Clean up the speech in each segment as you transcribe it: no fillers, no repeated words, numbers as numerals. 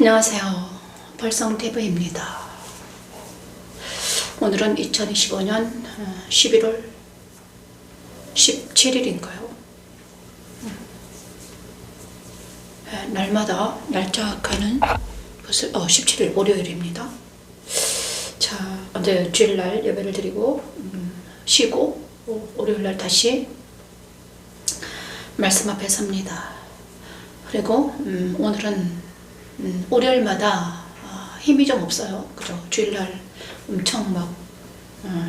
안녕하세요. 벌성TV입니다. 오늘은 2025년 11월 17일인가요? 날마다 날짜 가는 것을 17일 월요일입니다. 자, 어제 주일날 예배를 드리고 쉬고 월요일날 다시 말씀 앞에 섭니다. 그리고 오늘은 월요일마다 힘이 좀 없어요. 그죠? 주일날 엄청 막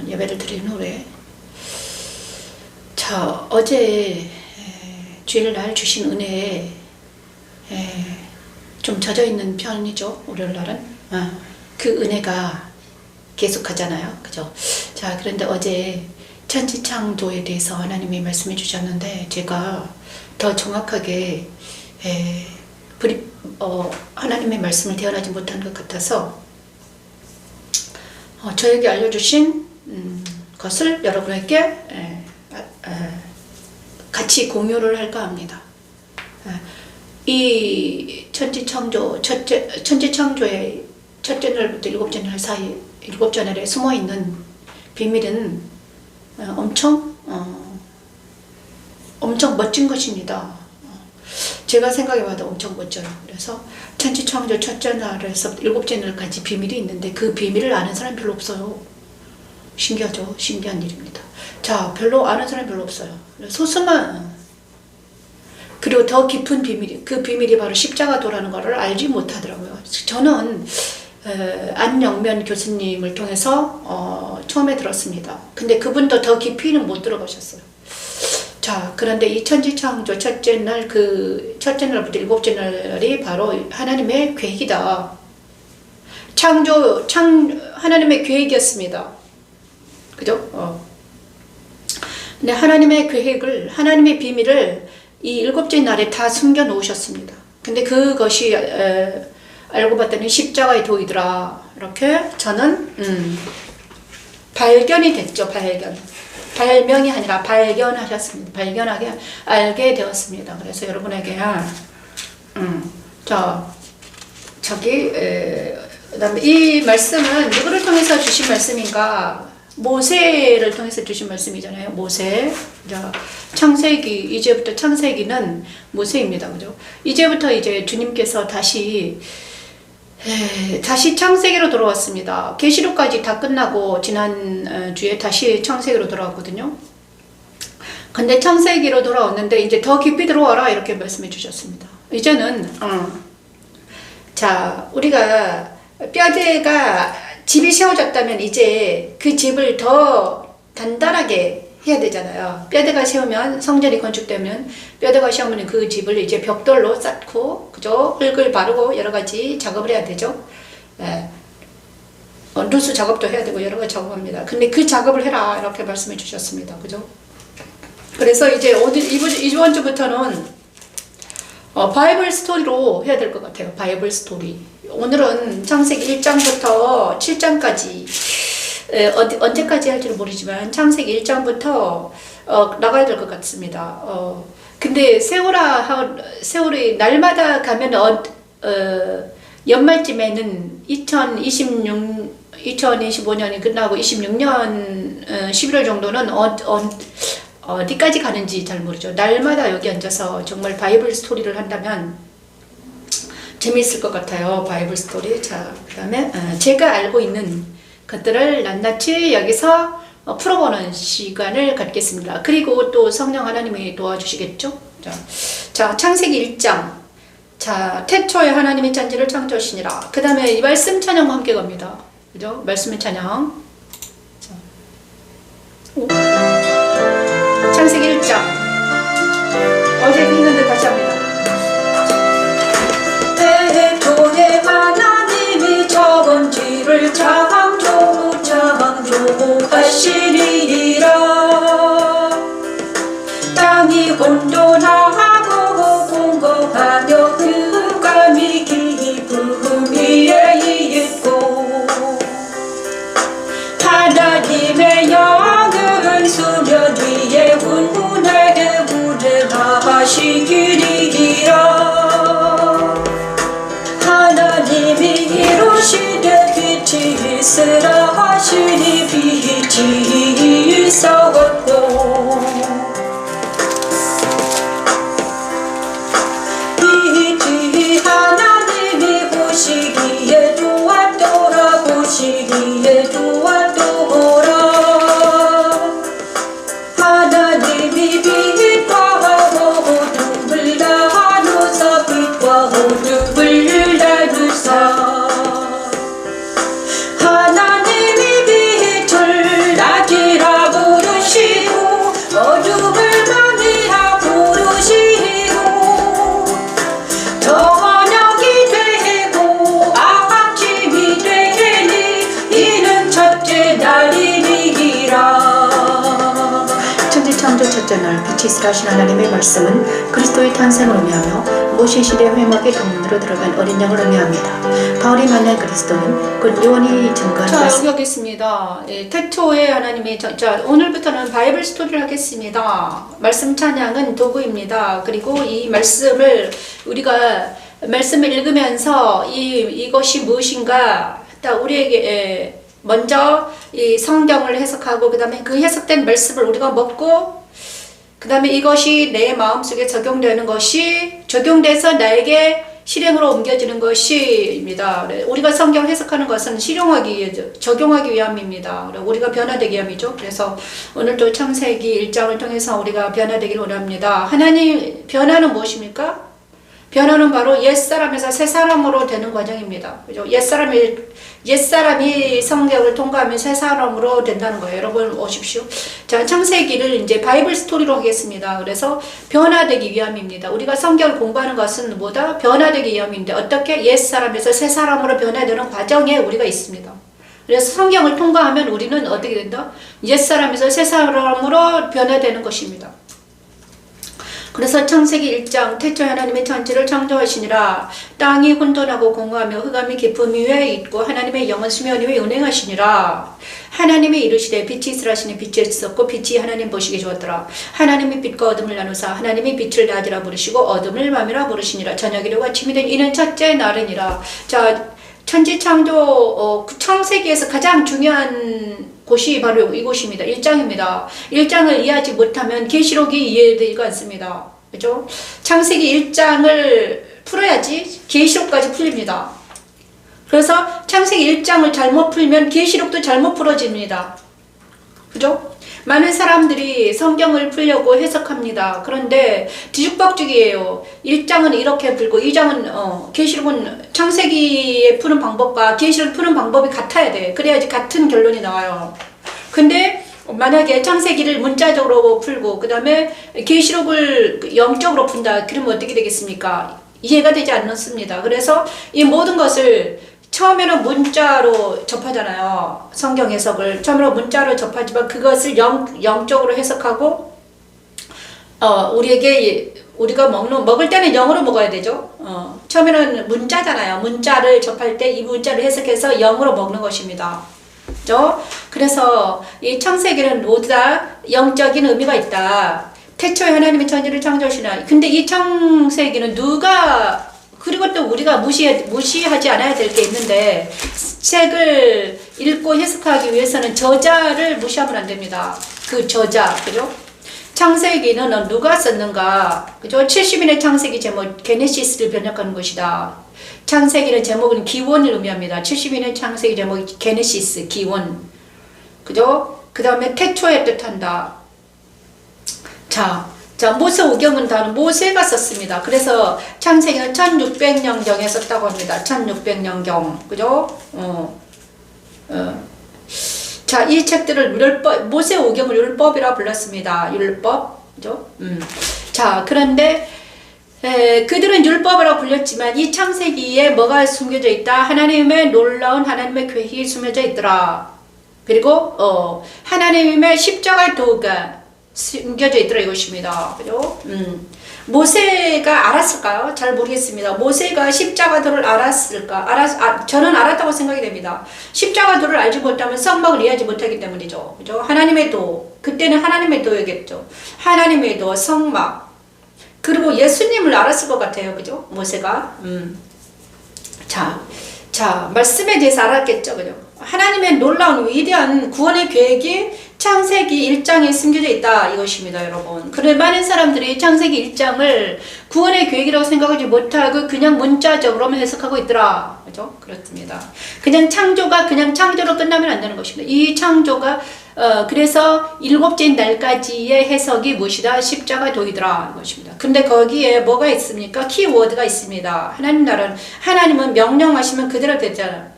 예배를 드리는 후에. 자, 어제 주일날 주신 은혜에 좀 젖어 있는 편이죠. 월요일날은 그 은혜가 계속 하잖아요. 그죠? 자, 그런데 어제 천지창조에 대해서 하나님이 말씀해 주셨는데 제가 더 정확하게 하나님의 말씀을 대언하지 못한 것 같아서 저에게 알려주신 것을 여러분에게 같이 공유를 할까 합니다. 이 천지창조의 첫째 날부터 일곱째 날 사이, 일곱째 날에 숨어있는 비밀은 엄청 멋진 것입니다. 제가 생각해봐도 엄청 멋져요. 그래서 천지창조 첫째 날에서 일곱째 날까지 비밀이 있는데 그 비밀을 아는 사람이 별로 없어요. 신기하죠? 신기한 일입니다. 자, 별로 아는 사람이 별로 없어요. 소수만. 그리고 더 깊은 비밀이, 그 비밀이 바로 십자가도라는 것을 알지 못하더라고요. 저는 안영면 교수님을 통해서 처음에 들었습니다. 근데 그분도 더 깊이는 못 들어보셨어요. 자, 그런데 이 천지창조 첫째 날부터 일곱째 날이 바로 하나님의 계획이다. 하나님의 계획이었습니다. 그죠? 근데 하나님의 계획을, 하나님의 비밀을 이 일곱째 날에 다 숨겨 놓으셨습니다. 근데 그것이 알고 봤더니 십자가의 도이더라. 이렇게 저는 발견이 됐죠. 발명이 아니라 발견하셨습니다. 발견하게 알게 되었습니다. 그래서 여러분에게 그다음에 이 말씀은 누구를 통해서 주신 말씀인가? 모세를 통해서 주신 말씀이잖아요. 모세. 자, 창세기, 이제부터 창세기는 모세입니다. 그죠? 이제부터 이제 주님께서 다시 창세기로 돌아왔습니다. 계시록까지 다 끝나고 지난 주에 다시 창세기로 돌아왔거든요. 근데 창세기로 돌아왔는데 이제 더 깊이 들어와라 이렇게 말씀해 주셨습니다. 이제는 자, 우리가 뼈대가 집이 세워졌다면 이제 그 집을 더 단단하게 해야 되잖아요. 뼈대가 세우면, 성전이 건축되면 뼈대가 세우면 그 집을 이제 벽돌로 쌓고, 그죠? 흙을 바르고 여러 가지 작업을 해야 되죠. 누수 작업도 해야 되고 여러 가지 작업합니다. 근데 그 작업을 해라 이렇게 말씀해 주셨습니다. 그죠? 그래서 이제 이번 주부터는 바이블 스토리로 해야 될 것 같아요. 바이블 스토리. 오늘은 창세기 1장부터 7장까지 언제까지 할지는 모르지만 창세기 1장부터 나가야 될 것 같습니다. 근데 세월이 날마다 가면 연말쯤에는 2025년이 끝나고 26년 11월 정도는 어디까지 가는지 잘 모르죠. 날마다 여기 앉아서 정말 바이블 스토리를 한다면 재미있을 것 같아요. 바이블 스토리. 자, 그 다음에 제가 알고 있는 것들을 낱낱이 여기서 풀어보는 시간을 갖겠습니다. 그리고 또 성령 하나님이 도와주시겠죠? 자, 창세기 1장. 자, 태초에 하나님이 천지를 창조하시니라. 그 다음에 이 말씀 찬양과 함께 갑니다. 그죠? 말씀의 찬양. 자. 창세기 1장. 어제 읽는데 다시 합니다. 태초에 하나님이 천지를 창조하시리라. 땅이 혼돈하고 공고하며 흑암이 깊음 위에 있고 하나님의 영은 수면 위에 운운하게 운행하시기리라. 하나님 첫째 날 빛이 있으라 하신 하나님의 말씀은 그리스도의 탄생을 의미하며 모세 시대 회막의 동문으로 들어간 어린 양을 의미합니다. 바울이 만난 그리스도는 곧 요한이 증거한 자, 여기 하겠습니다. 예, 태초에 하나님이 자, 오늘부터는 바이블 스토리를 하겠습니다. 말씀 찬양은 도구입니다. 그리고 이 말씀을 우리가 말씀을 읽으면서 이것이 무엇인가 딱 우리에게 먼저 이 성경을 해석하고 그 다음에 그 해석된 말씀을 우리가 먹고 그 다음에 이것이 내 마음속에 적용되는 것이 적용돼서 나에게 실행으로 옮겨지는 것입니다. 우리가 성경을 해석하는 것은 적용하기 위함입니다. 우리가 변화되기 위함이죠. 그래서 오늘도 창세기 1장을 통해서 우리가 변화되기를 원합니다. 하나님 변화는 무엇입니까? 변화는 바로 옛사람에서 새사람으로 되는 과정입니다. 그죠? 옛사람이 성경을 통과하면 새사람으로 된다는 거예요. 여러분 오십시오. 자, 창세기를 이제 바이블 스토리로 하겠습니다. 그래서 변화되기 위함입니다. 우리가 성경을 공부하는 것은 뭐다? 변화되기 위함인데 어떻게 옛사람에서 새사람으로 변화되는 과정에 우리가 있습니다. 그래서 성경을 통과하면 우리는 어떻게 된다? 옛사람에서 새사람으로 변화되는 것입니다. 그래서 창세기 1장 태초에 하나님의 천지를 창조하시니라 땅이 혼돈하고 공허하며 흑암이 깊음 위에 있고 하나님의 영은 수면 위에 운행하시니라 하나님이 이르시되 빛이 있으라 하시니 빛이 있었고 빛이 하나님 보시기에 좋았더라 하나님이 빛과 어둠을 나누사 하나님이 빛을 낮이라 부르시고 어둠을 밤이라 부르시니라 저녁이라고 아침이 된 이는 첫째 날이니라. 자, 천지 창조 창세기에서 가장 중요한 곳이 바로 이곳입니다. 1장입니다. 1장을 이해하지 못하면 계시록이 이해되지가 않습니다. 그죠? 창세기 1장을 풀어야지 계시록까지 풀립니다. 그래서 창세기 1장을 잘못 풀면 계시록도 잘못 풀어집니다. 그죠? 많은 사람들이 성경을 풀려고 해석합니다. 그런데 뒤죽박죽이에요. 1장은 이렇게 풀고 2장은 계시록은 창세기에 푸는 방법과 계시록 푸는 방법이 같아야 돼. 그래야지 같은 결론이 나와요. 근데 만약에 창세기를 문자적으로 풀고 그 다음에 계시록을 영적으로 푼다. 그러면 어떻게 되겠습니까? 이해가 되지 않습니다. 그래서 이 모든 것을 처음에는 문자로 접하잖아요. 성경 해석을 처음으로 문자로 접하지만 그것을 영적으로 해석하고 우리가 먹을 때는 영어로 먹어야 되죠. 처음에는 문자잖아요. 문자를 접할 때 이 문자를 해석해서 영어로 먹는 것입니다. 그죠? 그래서 이 창세기는 모두 다 영적인 의미가 있다. 태초에 하나님의 천지를 창조하시나. 근데 이 창세기는 그리고 또 우리가 무시하지 않아야 될 게 있는데 책을 읽고 해석하기 위해서는 저자를 무시하면 안 됩니다. 그 저자, 그죠? 창세기는 누가 썼는가? 그죠? 70인의 창세기 제목 게네시스를 번역하는 것이다. 창세기는 제목은 기원을 의미합니다. 70인의 창세기 제목 게네시스, 기원. 그죠? 그 다음에 태초에 뜻한다. 자, 모세오경은 다른 모세가 썼습니다. 그래서 창세기는 1600년경에 썼다고 합니다. 1600년경. 그죠? 자, 이 책들을 모세오경을 율법이라 불렀습니다. 율법. 그죠? 자, 그런데 그들은 율법이라고 불렸지만 이 창세기에 뭐가 숨겨져 있다? 하나님의 놀라운 하나님의 계획이 숨겨져 있더라. 그리고 하나님의 십자가의 도가 숨겨져 있더라 이것입니다. 그죠? 모세가 알았을까요? 잘 모르겠습니다. 모세가 십자가도를 알았을까? 저는 알았다고 생각이 됩니다. 십자가도를 알지 못하면 성막을 이해하지 못하기 때문이죠. 그죠? 하나님의 도, 그때는 하나님의 도였겠죠. 하나님의 도, 성막, 그리고 예수님을 알았을 것 같아요. 그죠? 모세가. 자, 말씀에 대해서 알았겠죠. 그죠? 하나님의 놀라운 위대한 구원의 계획이 창세기 1장에 숨겨져 있다 이것입니다, 여러분. 그런데 많은 사람들이 창세기 1장을 구원의 계획이라고 생각하지 못하고 그냥 문자적으로만 해석하고 있더라. 그죠? 그렇습니다. 그냥 창조가 그냥 창조로 끝나면 안 되는 것입니다. 이 창조가 그래서 일곱째 날까지의 해석이 무엇이다? 십자가 도이더라 이것입니다. 근데 거기에 뭐가 있습니까? 키워드가 있습니다. 하나님은 명령하시면 그대로 되잖아요.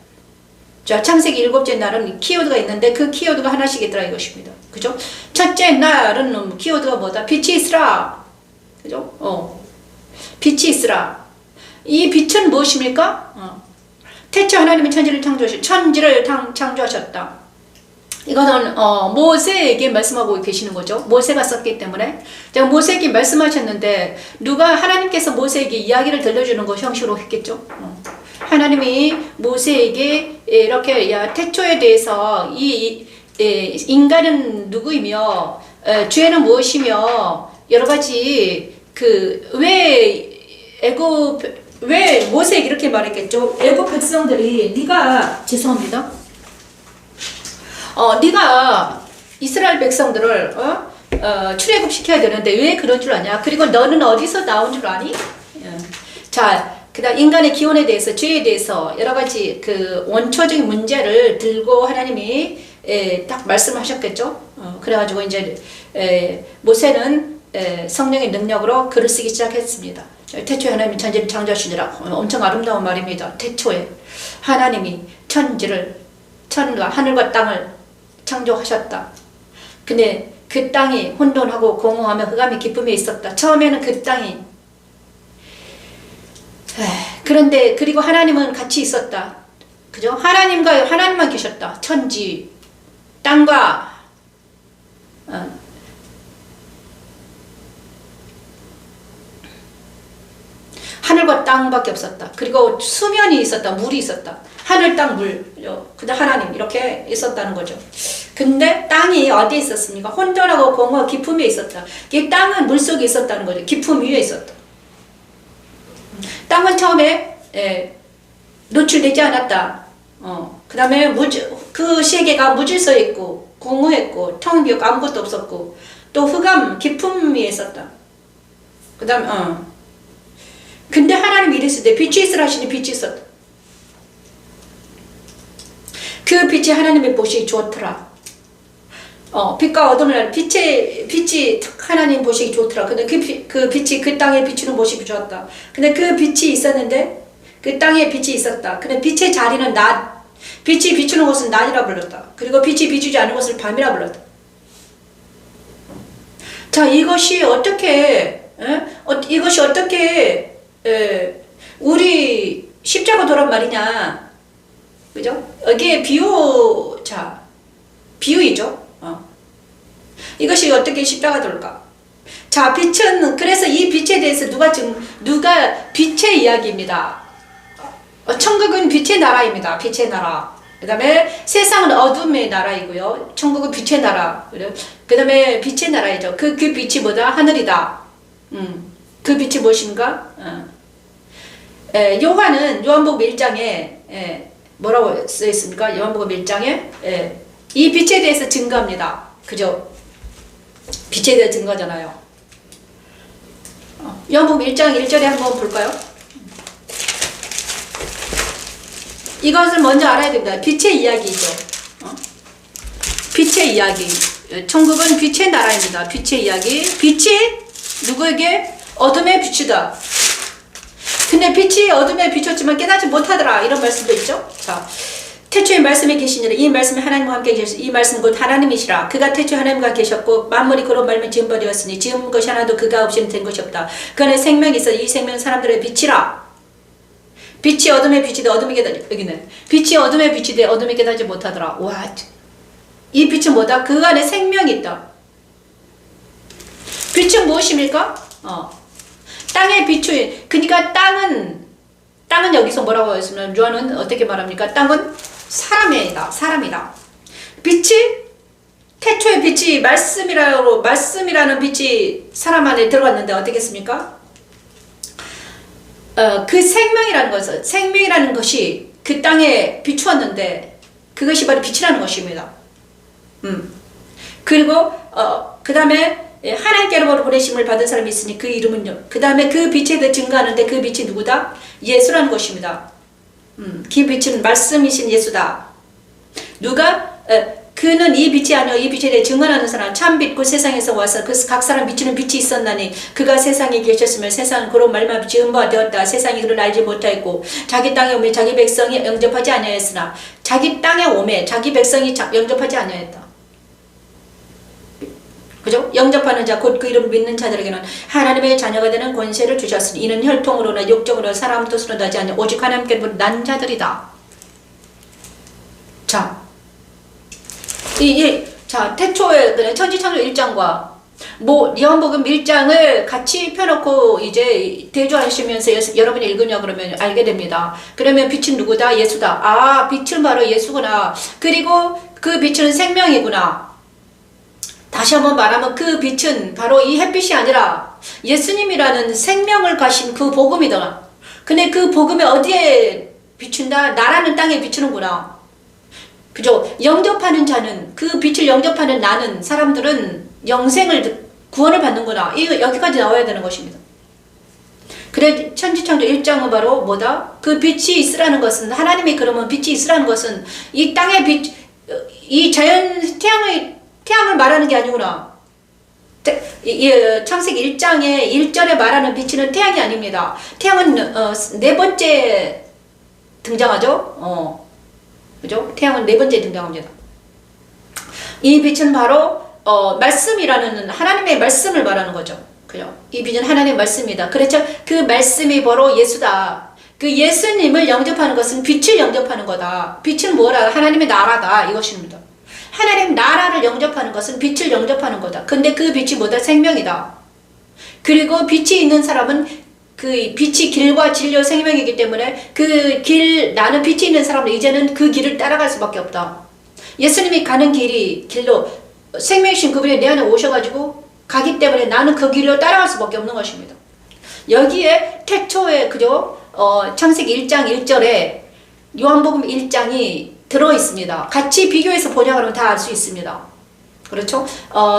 자, 창세기 일곱째 날은 키워드가 있는데 그 키워드가 하나씩 있더라 이것입니다. 그죠? 첫째 날은 키워드가 뭐다? 빛이 있으라. 그죠? 빛이 있으라. 이 빛은 무엇입니까? 태초 하나님의 천지를 창조하셨다. 이거는 모세에게 말씀하고 계시는 거죠. 모세가 썼기 때문에 제가 모세에게 말씀하셨는데 누가 하나님께서 모세에게 이야기를 들려주는 거 형식으로 했겠죠. 하나님이 모세에게 이렇게 야 태초에 대해서 인간은 누구이며 죄는 무엇이며 여러 가지 왜 모세에게 이렇게 말했겠죠. 애굽 백성들이 죄송합니다. 네가 이스라엘 백성들을 출애굽 시켜야 되는데 왜 그런 줄 아냐? 그리고 너는 어디서 나온 줄 아니? 자, 그다음 인간의 기원에 대해서, 죄에 대해서 여러 가지 그 원초적인 문제를 들고 하나님이 딱 말씀하셨겠죠. 그래가지고 이제 모세는 성령의 능력으로 글을 쓰기 시작했습니다. 태초에 하나님이 천지를 창조하시니라. 엄청 아름다운 말입니다. 태초에 하나님이 천과 하늘과 땅을 창조하셨다. 근데 그 땅이 혼돈하고 공허하며 흑암이 기쁨이 있었다. 처음에는 그 땅이 그런데 그리고 하나님은 같이 있었다. 그죠? 하나님만 계셨다. 천지 땅과 하늘과 땅밖에 없었다. 그리고 수면이 있었다. 물이 있었다. 하늘, 땅, 물. 그다음 하나님 이렇게 있었다는 거죠. 근데 땅이 어디에 있었습니까? 혼돈하고 공허 깊음에 있었다. 이 땅은 물속에 있었다는 거죠. 깊음 위에 있었다. 땅은 처음에 노출되지 않았다. 그 다음에 그 세계가 무질서에 있고 공허했고 텅 비었고 아무것도 없었고 또 흑암 깊음 위에 있었다. 그 다음 근데 하나님이 이랬을 때 빛이 있으라 하시니 빛이 있었다. 그 빛이 하나님의 보시기 좋더라. 빛과 어둠을 빛이 하나님 보시기 좋더라. 근데 그 빛이 그 땅에 비추는 모습이 좋았다. 근데 그 빛이 있었는데 그 땅에 빛이 있었다. 근데 빛의 자리는 낮. 빛이 비추는 곳은 낮이라 불렀다. 그리고 빛이 비추지 않는 곳을 밤이라 불렀다. 자, 이것이 어떻게 우리 십자가 도란 말이냐? 그죠? 여기에 비유이죠. 이것이 어떻게 십자가 돌까? 자, 빛은 그래서 이 빛에 대해서 누가 빛의 이야기입니다. 천국은 빛의 나라입니다. 빛의 나라. 그 다음에 세상은 어둠의 나라이고요. 천국은 빛의 나라. 그 다음에 빛의 나라이죠. 그 빛이 뭐다? 하늘이다. 그 빛이 무엇인가? 요한복음 1장에 뭐라고 써있습니까? 요한복음 1장에 이 빛에 대해서 증거합니다. 그죠? 빛에 대해 증거잖아요. 요한복음 1장 1절에 한번 볼까요? 이것을 먼저 알아야 됩니다. 빛의 이야기죠. 빛의 이야기. 천국은 빛의 나라입니다. 빛의 이야기. 빛이 누구에게? 어둠에 비추다. 근데 빛이 어둠에 비췄지만 깨닫지 못하더라. 이런 말씀도 있죠. 자, 태초에 말씀에 계시니라. 이 말씀이 하나님과 함께 계시니 이 말씀은 곧 하나님이시라. 그가 태초에 하나님과 계셨고 만물이 그로 말미암아 지은 바 되었으니 지은 것이 하나도 그가 없이는 된 것이 없다. 그 안에 생명이 있어 이 생명은 사람들의 빛이라. 빛이 어둠에 비치되 어둠이 깨닫지 여기는 빛이 어둠에 비치되 어둠이 깨닫지 못하더라. 와, 이 빛은 뭐다? 그 안에 생명이 있다. 빛은 무엇입니까? 땅에 비추인. 그러니까 땅은 여기서 뭐라고 했으면 요한은 어떻게 말합니까? 땅은 사람이다. 빛이 태초의 빛이 말씀이라는 빛이 사람 안에 들어갔는데 어떻게 했습니까? 그 생명이라는 것이 그 땅에 비추었는데 그것이 바로 빛이라는 것입니다. 그리고 그 다음에 하나님께로부터 보내심을 받은 사람이 있으니 그 이름은요. 그 다음에 그 빛에 대해 증거하는데 그 빛이 누구다? 예수라는 것입니다. 그 빛은 말씀이신 예수다. 그는 이 빛이 아니요 이 빛에 대해 증언하는 사람 참빛 그 세상에서 와서 그 각 사람 비추는 빛이 있었나니 그가 세상에 계셨으면 세상은 그로 말미암아 지은 바 되었다. 세상이 그를 알지 못하였고 자기 땅에 오매 자기 백성이 영접하지 아니하였으나 자기 땅에 오매 자기 백성이 영접하지 아니하였다. 그죠? 영접하는 자 곧 그 이름을 믿는 자들에게는 하나님의 자녀가 되는 권세를 주셨으니 이는 혈통으로나 육정으로나 사람 뜻으로 나지 않냐 오직 하나님께로부터 난 자들이다. 자, 자, 태초에 그냥 천지창조 1장과 요한복음 1장을 같이 펴놓고 이제 대조하시면서 여러분이 읽으냐 그러면 알게 됩니다. 그러면 빛은 누구다? 예수다. 아, 빛은 바로 예수구나. 그리고 그 빛은 생명이구나. 다시 한번 말하면 그 빛은 바로 이 햇빛이 아니라 예수님이라는 생명을 가신 그 복음이다. 근데 그 복음이 어디에 비춘다? 나라는 땅에 비추는구나. 그죠? 영접하는 자는, 그 빛을 영접하는 나는, 사람들은 영생을, 구원을 받는구나. 여기까지 나와야 되는 것입니다. 그래, 천지창조 1장은 바로 뭐다? 그 빛이 있으라는 것은, 하나님이 그러면 빛이 있으라는 것은, 이 땅의 빛, 이 자연, 태양을 말하는 게 아니구나. 창세기 1장의 1절에 말하는 빛은 태양이 아닙니다. 태양은, 네 번째 등장하죠? 그죠? 태양은 네 번째 등장합니다. 이 빛은 바로 말씀이라는 하나님의 말씀을 말하는 거죠. 그죠? 이 빛은 하나님의 말씀이다. 그렇죠? 그 말씀이 바로 예수다. 그 예수님을 영접하는 것은 빛을 영접하는 거다. 빛은 뭐라? 하나님의 나라다. 이것입니다. 하나님 나라를 영접하는 것은 빛을 영접하는 거다. 근데 그 빛이 뭐다? 생명이다. 그리고 빛이 있는 사람은 그 빛이 길과 진리와 생명이기 때문에 그 길, 나는 빛이 있는 사람은 이제는 그 길을 따라갈 수밖에 없다. 예수님이 가는 길로 생명이신 그분이 내 안에 오셔가지고 가기 때문에 나는 그 길로 따라갈 수밖에 없는 것입니다. 여기에 태초에 그죠? 창세기 1장 1절에 요한복음 1장이 들어있습니다. 같이 비교해서 보냐 그러면 다 알 수 있습니다. 그렇죠?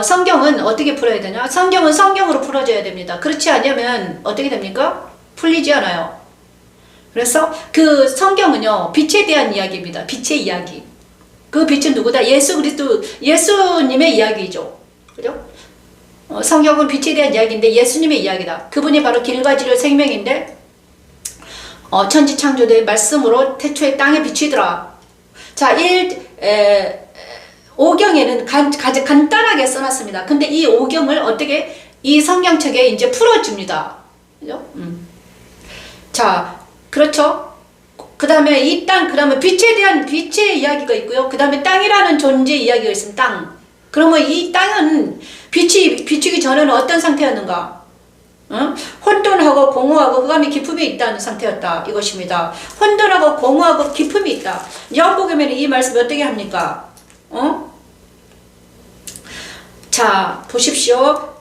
성경은 어떻게 풀어야 되냐? 성경은 성경으로 풀어져야 됩니다. 그렇지 않으면 어떻게 됩니까? 풀리지 않아요. 그래서 그 성경은요, 빛에 대한 이야기입니다. 빛의 이야기. 그 빛은 누구다? 예수 그리스도, 예수님의 이야기죠. 그죠? 성경은 빛에 대한 이야기인데 예수님의 이야기다. 그분이 바로 길과 진리와 생명인데, 천지 창조된 말씀으로 태초에 땅에 비치더라. 자, 5경에는 가장 간단하게 써놨습니다. 근데 이 5경을 어떻게 이 성경책에 이제 풀어줍니다. 그죠? 자, 그렇죠? 그 다음에 이 땅, 그 다음에 빛에 대한 빛의 이야기가 있고요. 그 다음에 땅이라는 존재 이야기가 있습니다. 땅. 그러면 이 땅은 빛이 비추기 전에는 어떤 상태였는가? 혼돈하고 공허하고 흑암이 기품이 있다는 상태였다. 이것입니다. 혼돈하고 공허하고 기품이 있다. 요한복음에는 이 말씀이 어떻게 합니까? 자, 보십시오.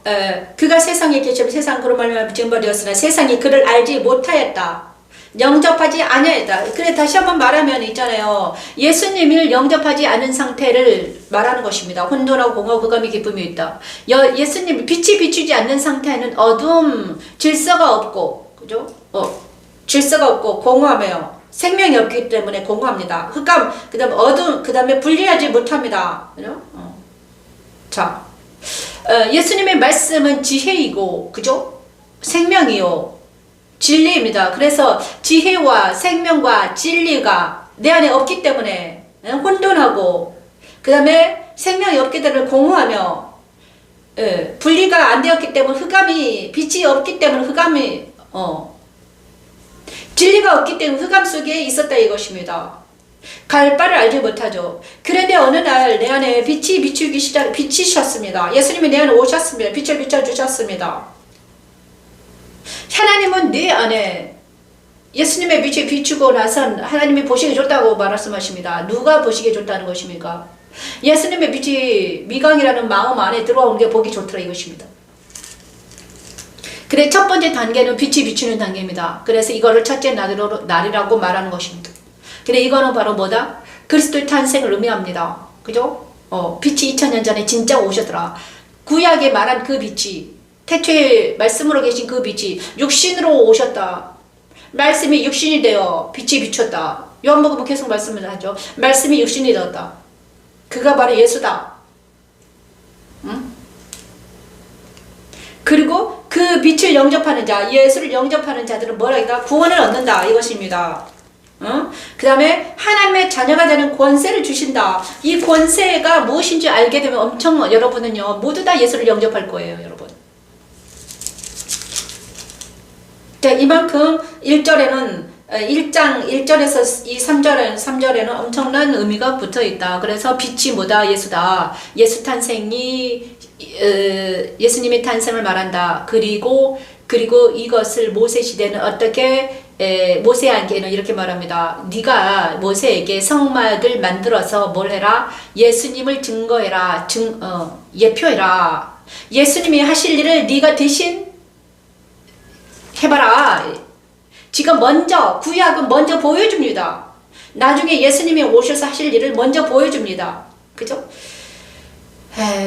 그가 세상에 계시면 세상 그로 말미암아 증거되었으나 세상이 그를 알지 못하였다. 영접하지 아니하였다. 그래, 다시 한번 말하면 있잖아요. 예수님을 영접하지 않은 상태를 말하는 것입니다. 혼돈하고 공허, 흑암이 기쁨이 있다. 예수님 빛이 비추지 않는 상태는 어둠, 질서가 없고, 그죠? 질서가 없고 공허하며 생명이 없기 때문에 공허합니다. 흑암, 그 다음에 어둠, 그 다음에 분리하지 못합니다. 그죠? 자, 예수님의 말씀은 지혜이고, 그죠? 생명이요. 진리입니다. 그래서 지혜와 생명과 진리가 내 안에 없기 때문에 혼돈하고, 그 다음에 생명이 없기 때문에 공허하며, 분리가 안 되었기 때문에 흑암이, 빛이 없기 때문에 흑암이, 진리가 없기 때문에 흑암 속에 있었다 이것입니다. 갈 바를 알지 못하죠. 그런데 어느 날 내 안에 빛이 비치셨습니다. 예수님이 내 안에 오셨습니다. 빛을 비춰주셨습니다. 하나님은 내 안에 예수님의 빛이 비추고 나선 하나님이 보시기에 좋다고 말씀하십니다. 누가 보시기에 좋다는 것입니까? 예수님의 빛이 미강이라는 마음 안에 들어오는 게 보기 좋더라 이것입니다. 그래, 첫 번째 단계는 빛이 비추는 단계입니다. 그래서 이거를 첫째 날이라고 말하는 것입니다. 그래, 이거는 바로 뭐다? 그리스도의 탄생을 의미합니다. 그죠? 빛이 2000년 전에 진짜 오셨더라. 구약에 말한 그 빛이, 태초에 말씀으로 계신 그 빛이 육신으로 오셨다. 말씀이 육신이 되어 빛이 비췄다. 요한복음은 계속 말씀을 하죠. 말씀이 육신이 되었다. 그가 바로 예수다. 응? 그리고 그 빛을 영접하는 자, 예수를 영접하는 자들은 뭐라 구원을 얻는다 이것입니다. 그 다음에 하나님의 자녀가 되는 권세를 주신다. 이 권세가 무엇인지 알게 되면 엄청 여러분은요 모두 다 예수를 영접할 거예요. 여러분. 자, 이만큼 1절에는 1장 1절에서 이 3절에는 엄청난 의미가 붙어 있다. 그래서 빛이 뭐다? 예수다. 예수 탄생이 예수님의 탄생을 말한다. 그리고 이것을 모세 시대는 어떻게 모세에게는 이렇게 말합니다. 네가 모세에게 성막을 만들어서 뭘 해라? 예수님을 증거해라. 예표해라. 예수님이 하실 일을 네가 대신 해봐라. 지금 먼저 구약은 먼저 보여줍니다. 나중에 예수님이 오셔서 하실 일을 먼저 보여줍니다. 그죠?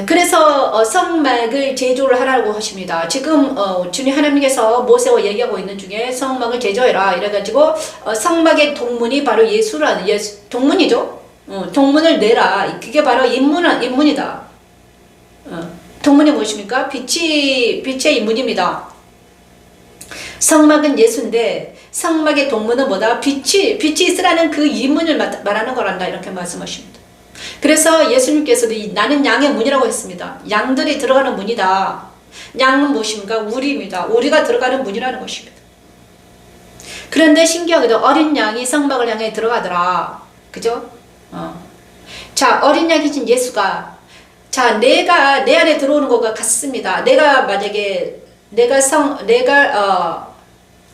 그래서 성막을 제조를 하라고 하십니다. 지금 주님 하나님께서 모세와 얘기하고 있는 중에 성막을 제조해라 이래가지고 성막의 동문이 바로 예수라는 동문이죠. 동문을 내라. 그게 바로 인문이다. 동문이 무엇입니까? 빛의 인문입니다. 성막은 예수인데 성막의 동문은 뭐다? 빛이 있으라는 그 인문을 말하는 거란다 이렇게 말씀하십니다. 그래서 예수님께서도 나는 양의 문이라고 했습니다. 양들이 들어가는 문이다. 양은 무엇입니까? 우리입니다. 우리가 들어가는 문이라는 것입니다. 그런데 신기하게도 어린 양이 성막을 향해 들어가더라. 그죠? 자, 어린 양이신 예수가 자, 내가 내 안에 들어오는 것과 같습니다. 내가 만약에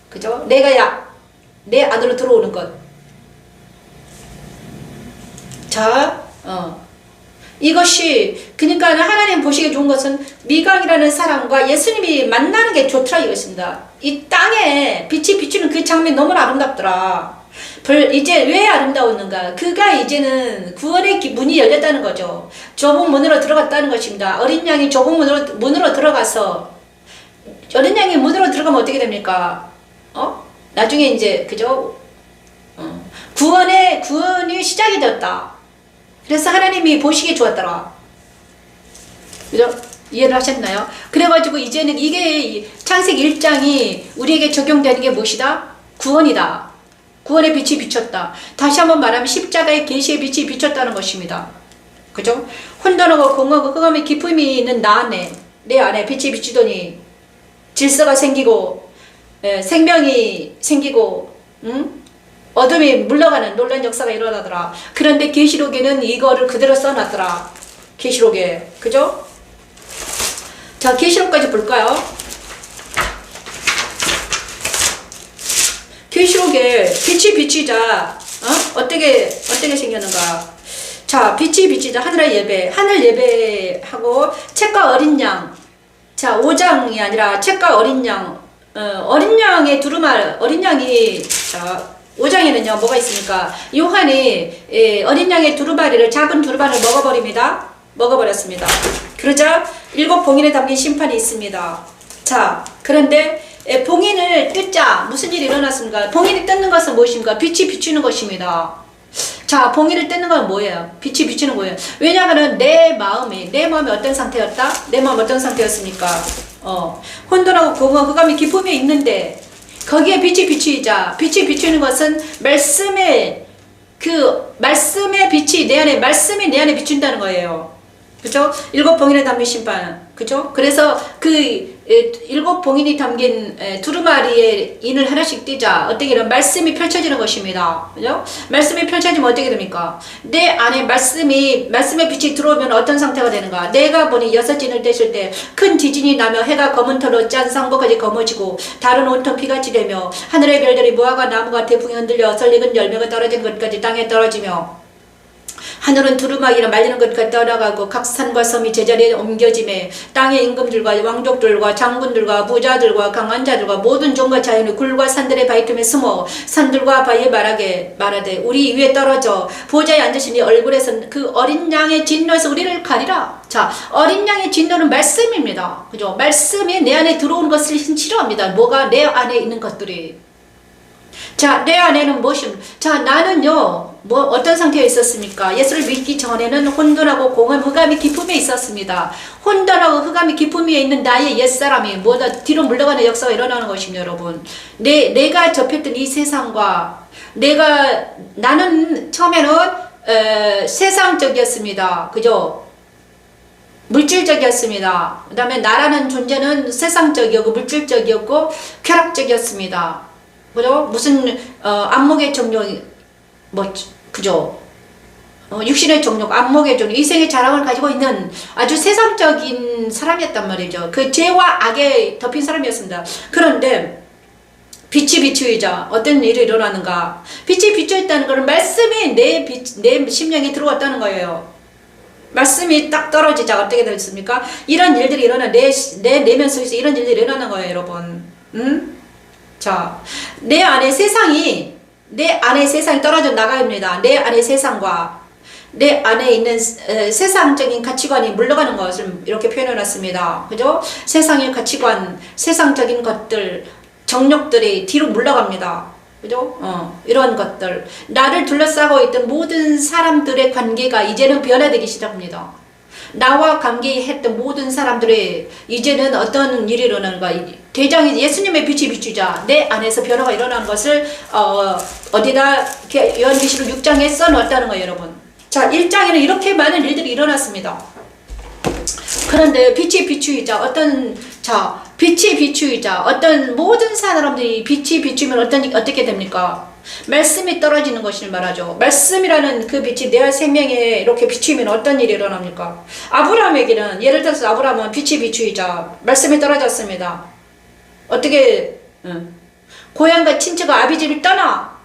그죠? 내 안으로 들어오는 것. 자, 이것이 그러니까 하나님 보시기에 좋은 것은 미강이라는 사람과 예수님이 만나는 게 좋더라 이것입니다. 이 땅에 빛이 비추는 그 장면이 너무나 아름답더라. 이제 왜 아름다웠는가? 그가 이제는 구원의 문이 열렸다는 거죠. 좁은 문으로 들어갔다는 것입니다. 어린 양이 좁은 문으로 들어가서 어린 양이 문으로 들어가면 어떻게 됩니까? 나중에 이제 그죠? 구원이 시작이 되었다. 그래서 하나님이 보시기에 좋았더라. 그죠? 이해를 하셨나요? 그래가지고 이제는 이게 창세기 1장이 우리에게 적용되는 게 무엇이다? 구원이다. 구원의 빛이 비쳤다. 다시 한번 말하면 십자가의 계시의 빛이 비쳤다는 것입니다. 그죠? 혼돈하고 공허하고 흑암의 기품이 있는 내 안에 빛이 비치더니 질서가 생기고 생명이 생기고 어둠이 물러가는 놀라운 역사가 일어나더라. 그런데 계시록에는 이거를 그대로 써놨더라. 계시록에. 그죠? 자, 계시록까지 볼까요? 계시록에 빛이 비치자 어떻게 생겼는가? 자, 빛이 비치자 하늘 예배하고 책과 어린 양. 자, 5장이 아니라 책과 어린 양. 어린 양의 두루마리, 어린 양이 자 5장에는요 뭐가 있습니까? 요한이 어린 양의 작은 두루마리를 먹어버렸습니다. 그러자 7 봉인에 담긴 심판이 있습니다. 자, 그런데 봉인을 뜯자 무슨 일이 일어났습니까? 봉인이 뜯는 것은 무엇입니까? 빛이 비추는 것입니다. 자, 봉인을 뜯는 건 뭐예요? 빛이 비추는 거예요. 왜냐하면 내 마음이 어떤 상태였다? 내 마음이 어떤 상태였습니까? 혼돈하고 공허 흑암이 기품에 있는데 거기에 빛이 비추는 것은 말씀의 빛이 말씀이 내 안에 비춘다는 거예요. 그죠? 7 봉인에 담긴 심판. 그죠? 그래서 그 7 봉인이 담긴 두루마리의 인을 하나씩 띄자 어떻게 이런 말씀이 펼쳐지는 것입니다. 그죠? 말씀이 펼쳐지면 어떻게 됩니까? 내 안에 말씀의 빛이 들어오면 어떤 상태가 되는가? 내가 보니 6진을 떼실 때 큰 지진이 나며 해가 검은 털로 짠 상고까지 검어지고 달은 온통 피같이 되며 하늘의 별들이 무화과 나무가 태풍에 흔들려 설익은 열매가 떨어진 것까지 땅에 떨어지며 하늘은 두루마기로 말리는 것과 떠나가고 각 산과 섬이 제자리에 옮겨짐에 땅의 임금들과 왕족들과 장군들과 부자들과 강한 자들과 모든 종과 자연이 굴과 산들의 바위 틈에 숨어 산들과 바위에 말하되 우리 위에 떨어져 보좌에 앉으시니 얼굴에서 그 어린 양의 진노에서 우리를 가리라. 자, 어린 양의 진노는 말씀입니다. 그죠? 말씀이 내 안에 들어오는 것을 싫어합니다. 뭐가 내 안에 있는 것들이. 자, 내 안에는 무엇입니까? 자, 나는요, 어떤 상태에 있었습니까? 예수를 믿기 전에는 혼돈하고 공허, 흑암이 기품에 있었습니다. 혼돈하고 흑암이 기품에 있는 나의 옛사람이 뒤로 물러가는 역사가 일어나는 것입니다, 여러분. 내가 접했던 이 세상과 나는 처음에는 세상적이었습니다. 그죠? 물질적이었습니다. 그 다음에 나라는 존재는 세상적이었고 물질적이었고 쾌락적이었습니다. 그죠? 무슨 안목의 정력 뭐 그죠? 육신의 정력, 안목의 정력, 이생의 자랑을 가지고 있는 아주 세상적인 사람이었단 말이죠. 그 죄와 악에 덮인 사람이었습니다. 그런데 빛이 비추이자 어떤 일이 일어나는가? 빛이 비추있다는 것은 말씀이 내 심령에 들어왔다는 거예요. 말씀이 딱 떨어지자 어떻게 됐습니까? 이런 일들이 일어나 내 내면 속에서 이런 일들이 일어나는 거예요, 여러분. 자, 내 안에 세상이 떨어져 나가입니다. 내 안에 세상과 내 안에 있는 세상적인 가치관이 물러가는 것을 이렇게 표현해놨습니다. 그죠? 세상의 가치관, 세상적인 것들, 정욕들이 뒤로 물러갑니다. 그죠? 이런 것들. 나를 둘러싸고 있던 모든 사람들의 관계가 이제는 변화되기 시작합니다. 나와 관계했던 모든 사람들의 이제는 어떤 일이 일어나는가. 대장이 예수님의 빛이 비추자 내 안에서 변화가 일어나는 것을 어디다 요한계시록 6장에 써놓았다는 거예요, 여러분. 자, 1장에는 이렇게 많은 일들이 일어났습니다. 그런데 빛이 비추이자 어떤 모든 사람들이 빛이 비추면 어떻게 됩니까? 말씀이 떨어지는 것을 말하죠. 말씀이라는 그 빛이 내 생명에 이렇게 비추면 어떤 일이 일어납니까? 아브라함에게는 예를 들어서 아브라함은 빛이 비추이자 말씀이 떨어졌습니다. 어떻게 고향과 친척과 아비집을 떠나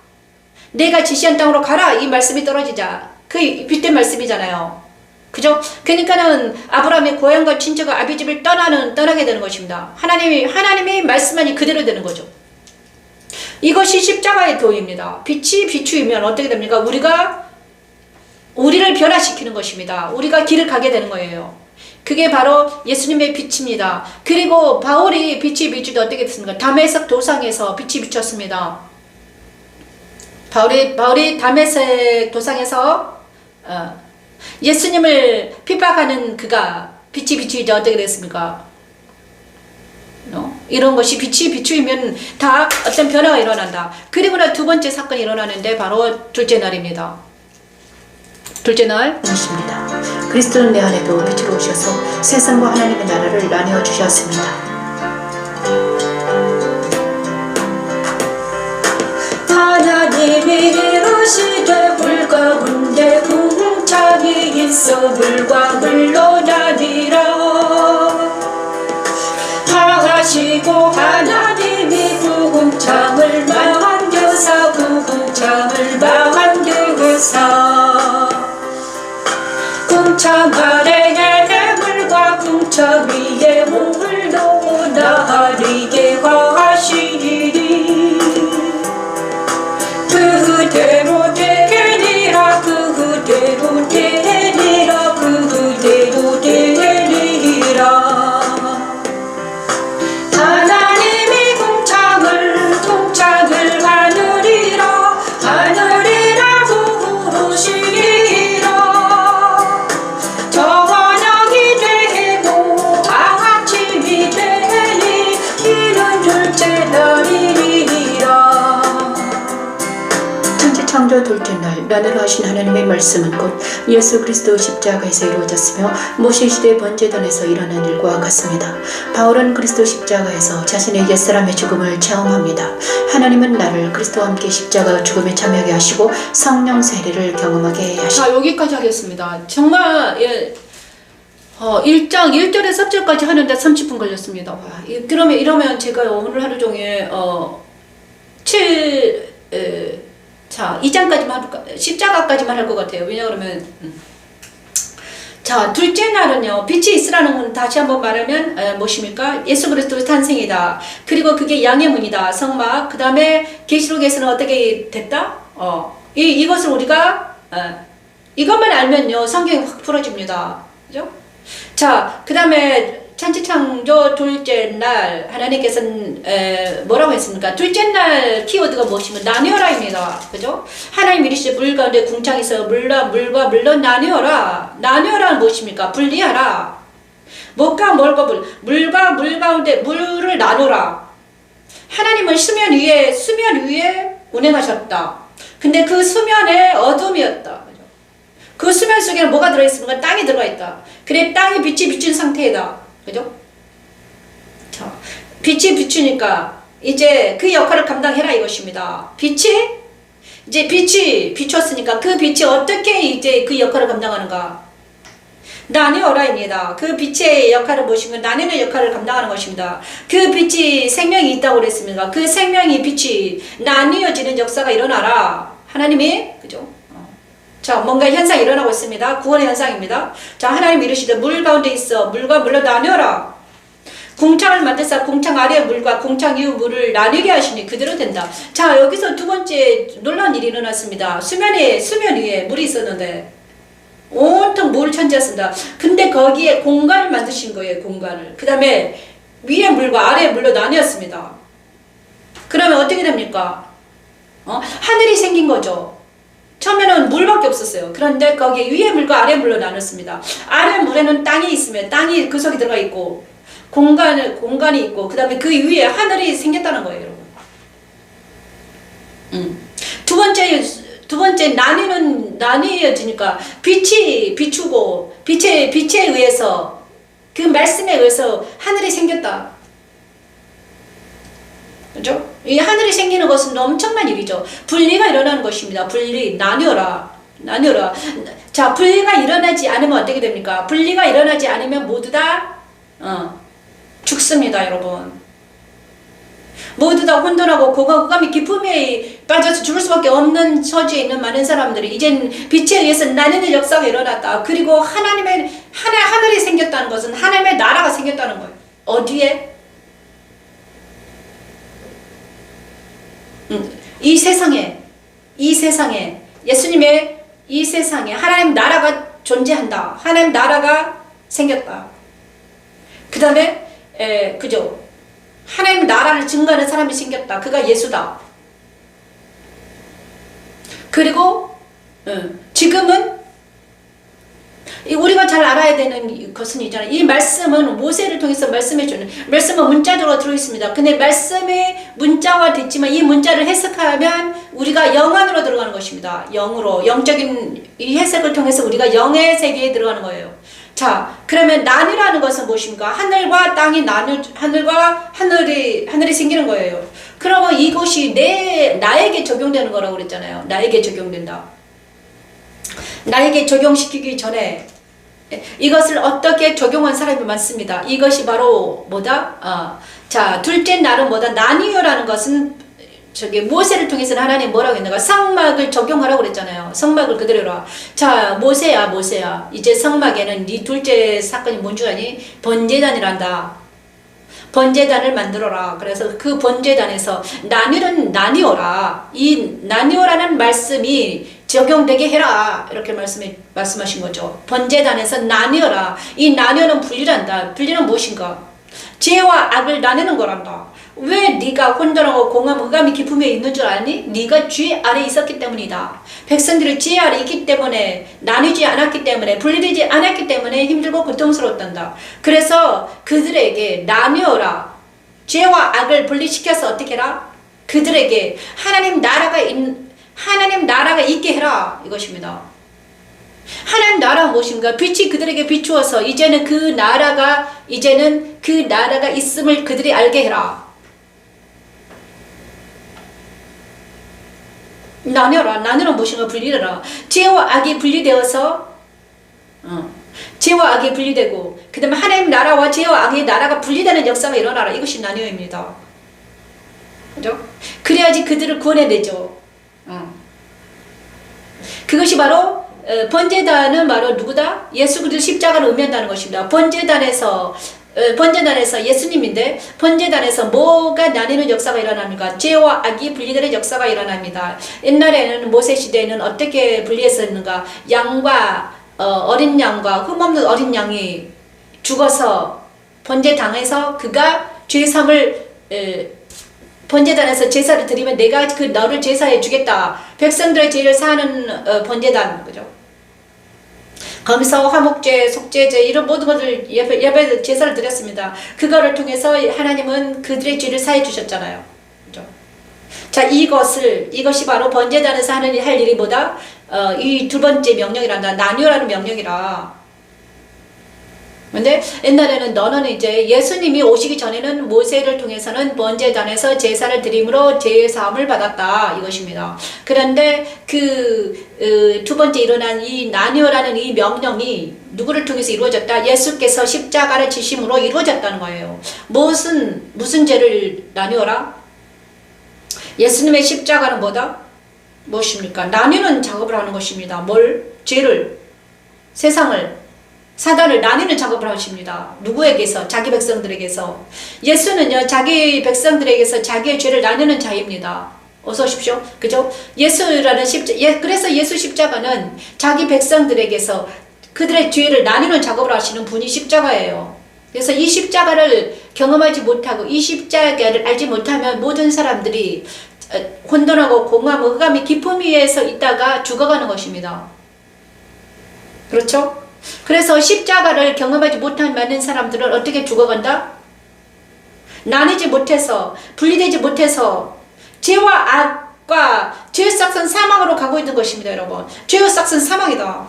내가 지시한 땅으로 가라 이 말씀이 떨어지자 그 빛된 말씀이잖아요. 그죠? 그러니까는 아브라함의 고향과 친척과 아비집을 떠나게 되는 것입니다. 하나님의 말씀만이 그대로 되는 거죠. 이것이 십자가의 도입니다. 빛이 비추이면 어떻게 됩니까? 우리를 변화시키는 것입니다. 우리가 길을 가게 되는 거예요. 그게 바로 예수님의 빛입니다. 그리고 바울이 빛이 비추되 어떻게 됐습니까? 다메섹 도상에서 빛이 비쳤습니다. 바울이 다메섹 도상에서 예수님을 핍박하는 그가 빛이 비추이자 어떻게 됐습니까? 이런 것이 빛이 비추이면 다 어떤 변화가 일어난다. 그리고 나 두 번째 사건이 일어나는데 바로 둘째 날입니다. 둘째 날 것입니다. 그리스도는 내 안에도 빛으로 오셔서 세상과 하나님의 나라를 나누어 주셨습니다. 하나님이 이루시되 물 가운데 궁창이 있어 물과 물로 나뉘라. 하시고 하나님이 궁창을 만드사 궁창을 만드사 궁창 아래에 물과 궁창 위에 물로 나리게 하시리니 그대로 되리라 그대로 되리라 그대로 되리라. 하나님이 궁창을 하늘이라 부르시리라. 저녁이 되고 아침이 되니 이는 둘째 날이리라. 창조 둘째 날 나누러 하신 하나님의 말씀은 곧 예수 그리스도 십자가에서 이루어졌으며 모세시대 번제단에서 일어난 일과 같습니다. 바울은 그리스도 십자가에서 자신의 옛사람의 죽음을 체험합니다. 하나님은 나를 그리스도와 함께 십자가 죽음에 참여하게 하시고 성령 세례를 경험하게 하시고. 자, 여기까지 하겠습니다. 정말 1장 1절에서 10절까지 하는데 30분 걸렸습니다. 그러면 이러면 제가 오늘 하루 종일 2장까지만 할까? 십자가까지만 할 것 같아요. 왜냐하면 자, 둘째 날은요, 빛이 있으라는 건 다시 한번 말하면 무엇입니까? 예수 그리스도의 탄생이다. 그리고 그게 양의 문이다. 성막. 그 다음에 계시록에서는 어떻게 됐다? 이것을 우리가 이것만 알면요, 성경이 확 풀어집니다. 그죠? 자, 그 다음에 천지창조 둘째 날 하나님께서는 뭐라고 했습니까? 둘째 날 키워드가 무엇이면 나뉘어라입니다. 그죠? 하나님 이르시되 물 가운데 궁창이 있어 물과 물로 나뉘어라. 나뉘어라는 무엇입니까? 분리하라. 뭘까 물과 물 가운데 물을 나누라. 하나님은 수면 위에 운행하셨다. 근데 그 수면에 어둠이었다. 그 수면 속에는 뭐가 들어있습니까? 땅이 들어가 있다. 그래 땅에 빛이 비춘 상태이다. 그죠? 자, 빛이 비추니까 이제 그 역할을 감당해라 이것입니다. 빛이 이제 빛이 비췄으니까 그 빛이 어떻게 이제 그 역할을 감당하는가? 나뉘어라입니다. 그 빛의 역할은 무엇인가? 나뉘는 역할을 감당하는 것입니다. 그 빛이 생명이 있다고 그랬습니다. 그 생명이 빛이 나뉘어지는 역사가 일어나라. 하나님이 그죠? 자, 뭔가 현상이 일어나고 있습니다. 구원의 현상입니다. 자, 하나님 이르시되 물 가운데 있어 물과 물로 나뉘어라. 궁창을 만드사 궁창 아래의 물과 궁창 이후 물을 나뉘게 하시니 그대로 된다. 자, 여기서 두 번째 놀라운 일이 일어났습니다. 수면 위에 물이 있었는데 온통 물을 천지했습니다. 근데 거기에 공간을 만드신 거예요. 공간을. 그 다음에 위에 물과 아래의 물로 나뉘었습니다. 그러면 어떻게 됩니까? 하늘이 생긴 거죠. 처음에는 물밖에 없었어요. 그런데 거기에 위에 물과 아래 물로 나눴습니다. 아래 물에는 땅이 있으면 땅이 그 속에 들어가 있고 공간이 있고 그 다음에 그 위에 하늘이 생겼다는 거예요, 여러분. 두 번째 나뉘어지니까 빛이 비추고 빛에 의해서 그 말씀에 의해서 하늘이 생겼다. 그죠? 이 하늘이 생기는 것은 엄청난 일이죠. 분리가 일어나는 것입니다. 분리, 나뉘어라. 자, 분리가 일어나지 않으면 어떻게 됩니까? 분리가 일어나지 않으면 모두 다 죽습니다, 여러분. 모두 다 혼돈하고 고감이 기쁨에 빠져서 죽을 수밖에 없는 처지에 있는 많은 사람들이 이젠 빛에 의해서 나뉘는 역사가 일어났다. 그리고 하늘이 생겼다는 것은 하나님의 나라가 생겼다는 거예요. 어디에? 이 세상에 예수님의 이 세상에 하나님 나라가 존재한다. 하나님 나라가 생겼다. 그 다음에 그죠? 하나님 나라를 증거하는 사람이 생겼다. 그가 예수다. 그리고 지금은 우리가 잘 알아야 되는 것은 있잖아요. 이 말씀은 모세를 통해서 말씀해 주는 말씀은 문자적으로 들어있습니다. 근데 말씀이 문자화 됐지만 이 문자를 해석하면 우리가 영 안으로 들어가는 것입니다. 영으로 영적인 이 해석을 통해서 우리가 영의 세계에 들어가는 거예요. 자, 그러면 나뉘라는 것은 무엇입니까? 하늘과 땅이 하늘과 하늘이 생기는 거예요. 그러면 이것이 나에게 적용되는 거라고 그랬잖아요. 나에게 적용된다. 나에게 적용시키기 전에 이것을 어떻게 적용한 사람이 많습니다. 이것이 바로 뭐다? 자, 둘째 날은 뭐다? 나뉘어라는 것은 모세를 통해서는 하나님 뭐라고 했는가? 성막을 적용하라고 그랬잖아요. 성막을 그대로 해라. 자, 모세야. 이제 성막에는 네 둘째 사건이 뭔 줄 아니? 번제단이란다. 번제단을 만들어라. 그래서 그 번제단에서 나뉘어라. 이 나뉘어라는 말씀이 적용되게 해라. 이렇게 말씀하신 거죠. 번제단에서 나뉘어라. 이 나뉘어는 분리란다. 분리는 무엇인가? 죄와 악을 나누는 거란다. 왜 네가 혼돈하고 흑암이 기쁨에 있는 줄 아니? 네가 죄 아래 있었기 때문이다. 백성들이 죄 아래 있기 때문에 나뉘지 않았기 때문에 분리되지 않았기 때문에 힘들고 고통스러웠단다. 그래서 그들에게 나뉘어라. 죄와 악을 분리시켜서 어떻게 해라? 그들에게 하나님 나라가 있게 해라. 이것입니다. 하나님 나라가 무엇인가? 빛이 그들에게 비추어서 이제는 그 나라가 있음을 그들이 알게 해라. 나누는 무엇인가? 분리해라. 죄와 악이 분리되어서 죄와 악이 분리되고 그 다음에 하나님 나라와 죄와 악의 나라가 분리되는 역사가 일어나라. 이것이 나뉘어입니다. 그죠? 그래야지 그들을 구원해내죠. 그것이 바로 번제단은 바로 누구다? 예수 그리스도 십자가를 의미한다는 것입니다. 번제단에서 예수님인데 번제단에서 뭐가 나뉘는 역사가 일어납니까? 죄와 악이 분리되는 역사가 일어납니다. 옛날에는 모세 시대에는 어떻게 분리했었는가? 어린 양과 흠없는 어린 양이 죽어서 번제당해서 그가 죄삼을 번제단에서 제사를 드리면 내가 너를 제사해 주겠다. 백성들의 죄를 사하는 번제단, 그죠? 거기서 화목제, 속죄제 이런 모든 것을 예배 제사를 드렸습니다. 그거를 통해서 하나님은 그들의 죄를 사해 주셨잖아요. 그죠? 자, 이것이 바로 번제단에서 할 일이 뭐다? 이 두 번째 명령이란다. 나뉘어라는 명령이라. 근데 옛날에는 너는 이제 예수님이 오시기 전에는 모세를 통해서는 번제단에서 제사를 드림으로 제사함을 받았다 이것입니다. 그런데 두 번째 일어난 이 나뉘어라는 이 명령이 누구를 통해서 이루어졌다? 예수께서 십자가를 지심으로 이루어졌다는 거예요. 무슨 죄를 나뉘어라? 예수님의 십자가는 뭐다? 무엇입니까? 나뉘는 작업을 하는 것입니다. 죄를, 세상을, 사단을 나뉘는 작업을 하십니다. 누구에게서? 자기 백성들에게서. 예수는요, 자기 백성들에게서 자기의 죄를 나누는 자입니다. 어서 오십시오. 그죠? 예수라는 그래서 예수 십자가는 자기 백성들에게서 그들의 죄를 나누는 작업을 하시는 분이 십자가예요. 그래서 이 십자가를 경험하지 못하고 이 십자가를 알지 못하면 모든 사람들이 혼돈하고 공허하고 흑암이 깊음 위에서 있다가 죽어가는 것입니다. 그렇죠? 그래서 십자가를 경험하지 못한 많은 사람들은 어떻게 죽어간다? 나뉘지 못해서, 분리되지 못해서 죄와 악과 죄의 싹은 사망으로 가고 있는 것입니다, 여러분. 죄의 싹은 사망이다.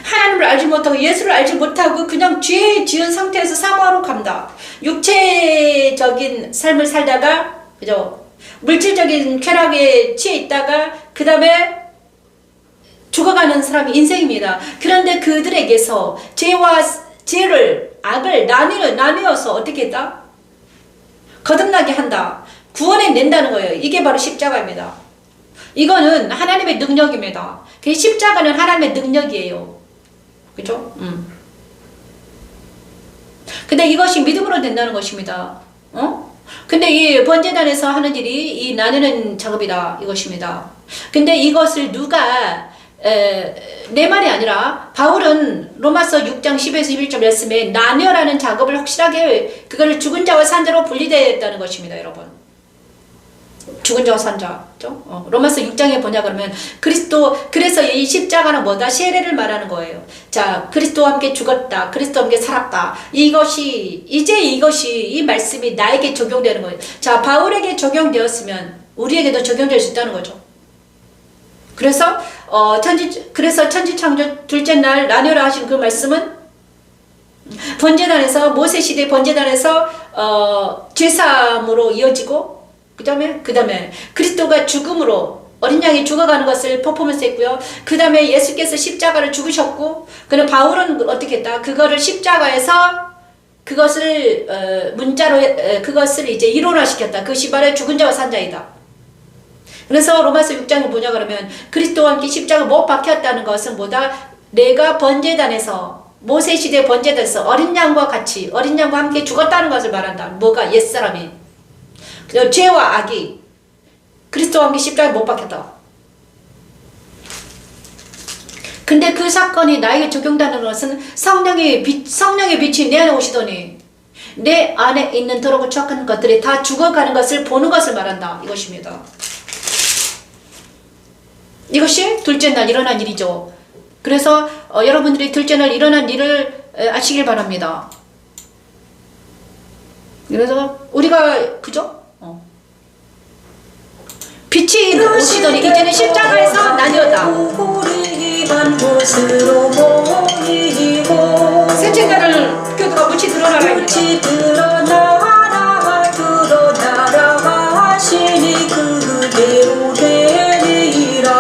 하나님을 알지 못하고 예수를 알지 못하고 그냥 죄 지은 상태에서 사망으로 간다. 육체적인 삶을 살다가, 그죠? 물질적인 쾌락에 취해 있다가 그 다음에 죽어가는 사람이 인생입니다. 그런데 그들에게서 악을 나뉘어서 어떻게 했다? 거듭나게 한다. 구원해 낸다는 거예요. 이게 바로 십자가입니다. 이거는 하나님의 능력입니다. 그 십자가는 하나님의 능력이에요. 그죠? 근데 이것이 믿음으로 된다는 것입니다. 근데 이 번제단에서 하는 일이 이 나누는 작업이다. 이것입니다. 근데 이것을 누가 내 말이 아니라 바울은 로마서 6장 10에서 11절 말씀에 나뉘어라는 작업을 확실하게 그걸 죽은 자와 산 자로 분리되었다는 것입니다, 여러분. 죽은 자와 산 자죠? 로마서 6장에 보냐 그러면 그래서 이 십자가는 뭐다? 세례를 말하는 거예요. 자, 그리스도와 함께 죽었다. 그리스도와 함께 살았다. 이것이 이 말씀이 나에게 적용되는 거예요. 자, 바울에게 적용되었으면 우리에게도 적용될 수 있다는 거죠. 그래서 천지창조 둘째 날 나뉘어라 하신 그 말씀은 번제단에서 모세시대 번제단에서 제사함으로 이어지고 그 다음에 그리스도가 죽음으로 어린 양이 죽어가는 것을 퍼포먼스 했고요. 그 다음에 예수께서 십자가를 죽으셨고 그는 바울은 어떻게 했다? 그거를 십자가에서 그것을 문자로 그것을 이제 이론화시켰다. 그것이 바로 죽은 자와 산 자이다. 그래서 로마서 6장에 뭐냐 그러면 그리스도와 함께 십자가 못 박혔다는 것은 뭐다? 내가 번제단에서 모세시대 번제단에서 어린 양과 함께 죽었다는 것을 말한다. 뭐가? 옛사람이 죄와 악이 그리스도와 함께 십자가에 못 박혔다. 근데 그 사건이 나에게 적용되는 것은 성령의 빛이 내 안에 오시더니 내 안에 있는 더럽고 추악한 것들이 다 죽어가는 것을 보는 것을 말한다. 이것입니다. 이것이 둘째 날 일어난 일이죠. 그래서 여러분들이 둘째 날 일어난 일을 아시길 바랍니다. 그래서 우리가 그죠? 빛이 오시더니 이제는 십자가에서 나뉘었다. 셋째 날을 교도가 빛이 드러나라 하시니 그대로 되리라.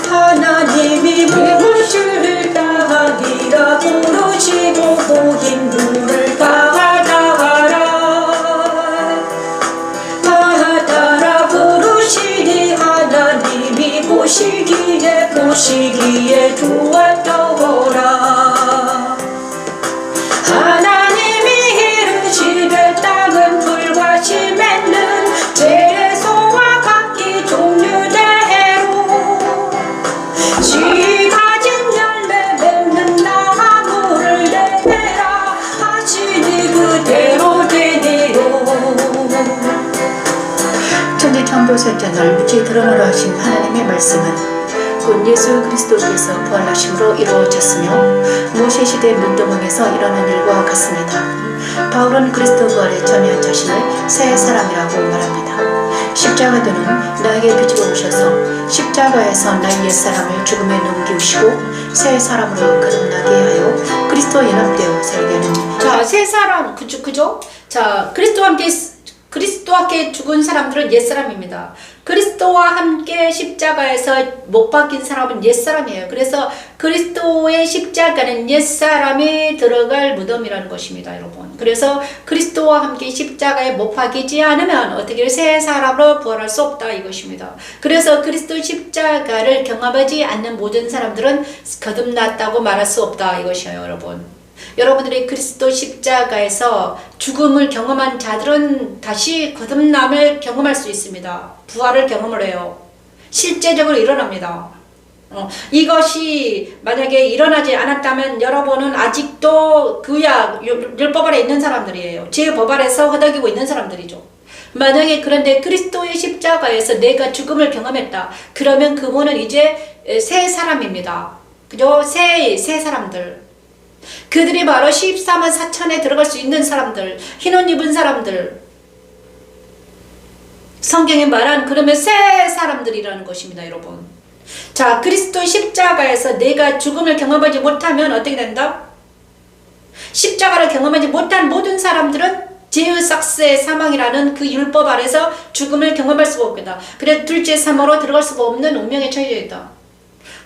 하나님이 무엇을 다하리라 부르시고 모인 물을 받아라. 받아라 부르시니 하나님이 보시기에 좋았더라. 하나님이 이르시되 땅은 불과 심했는 채소와 각기 종류대로 씨 가진 열매 맺는 나무를 내라 하시니 그대로 되리로. 천지창조 셋째 날 빛이 드러나라 하신 하나님의 말씀은 곧 예수 그리스도께서 부활하심으로 이루어졌으며 모세시대 문도문에서 일어난 일과 같습니다. 바울은 그리스도 부활에 참여한 자신을 새 사람이라고 말합니다. 십자가도는 나에게 빛으로 오셔서 십자가에서 나의 옛사람을 죽음에 넘기우시고 새 사람으로 거듭나게 하여 그리스도와 연합되어 살게 하는. 자, 새 사람, 그죠? 자, 그리스도와 함께 죽은 사람들은 옛사람입니다. 그리스도와 함께 십자가에서 못 박힌 사람은 옛사람이에요. 그래서 그리스도의 십자가는 옛사람이 들어갈 무덤이라는 것입니다, 여러분. 그래서 그리스도와 함께 십자가에 못 박이지 않으면 어떻게 새 사람으로 부활할 수 없다 이것입니다. 그래서 그리스도 십자가를 경험하지 않는 모든 사람들은 거듭났다고 말할 수 없다 이것이에요, 여러분. 여러분들이 그리스도 십자가에서 죽음을 경험한 자들은 다시 거듭남을 경험할 수 있습니다. 부활을 경험을 해요. 실제적으로 일어납니다. 이것이 만약에 일어나지 않았다면 여러분은 아직도 구약 율법 아래 있는 사람들이에요. 제 법 아래서 허덕이고 있는 사람들이죠. 만약에 그런데 그리스도의 십자가에서 내가 죽음을 경험했다. 그러면 그분은 이제 새 사람입니다. 그죠? 새 사람들. 그들이 바로 14만 4천에 들어갈 수 있는 사람들, 흰옷 입은 사람들, 성경에 말한 그러면 새 사람들이라는 것입니다, 여러분. 자, 그리스도 십자가에서 내가 죽음을 경험하지 못하면 어떻게 된다? 십자가를 경험하지 못한 모든 사람들은 제의삭스의 사망이라는 그 율법 아래서 죽음을 경험할 수가 없겠다. 그래서 둘째 사망으로 들어갈 수가 없는 운명에 처해져 있다.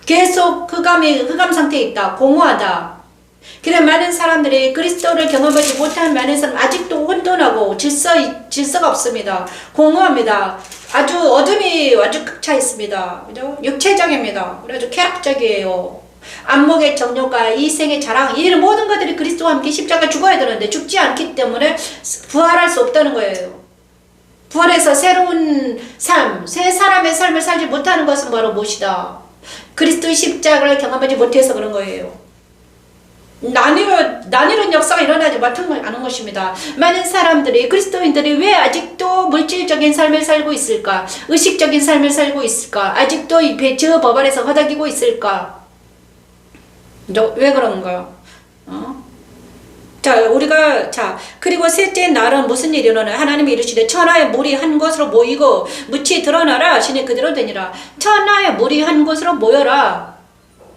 계속 흑암 상태에 있다. 공허하다. 그래 많은 사람들이 그리스도를 경험하지 못한 많은 사람 아직도 혼돈하고 질서가 없습니다. 공허합니다. 아주 어둠이 아주 꽉 차 있습니다. 그죠? 육체적입니다. 그래서 쾌락적이에요. 안목의 정욕과 이생의 자랑 이 모든 것들이 그리스도와 함께 십자가 죽어야 되는데 죽지 않기 때문에 부활할 수 없다는 거예요. 부활해서 새로운 삶, 새 사람의 삶을 살지 못하는 것은 바로 무엇이다? 그리스도의 십자가를 경험하지 못해서 그런 거예요. 나뉘는 역사가 일어나지 않은 것입니다. 많은 사람들이 그리스도인들이 왜 아직도 물질적인 삶을 살고 있을까? 의식적인 삶을 살고 있을까? 아직도 저 법 아래서 허덕이고 있을까? 왜 그런가요? 그리고 셋째 날은 무슨 일이 일어나요? 하나님이 이르시되 천하의 물이 한 곳으로 모이고 묻이 드러나라 신이 그대로 되니라. 천하의 물이 한 곳으로 모여라.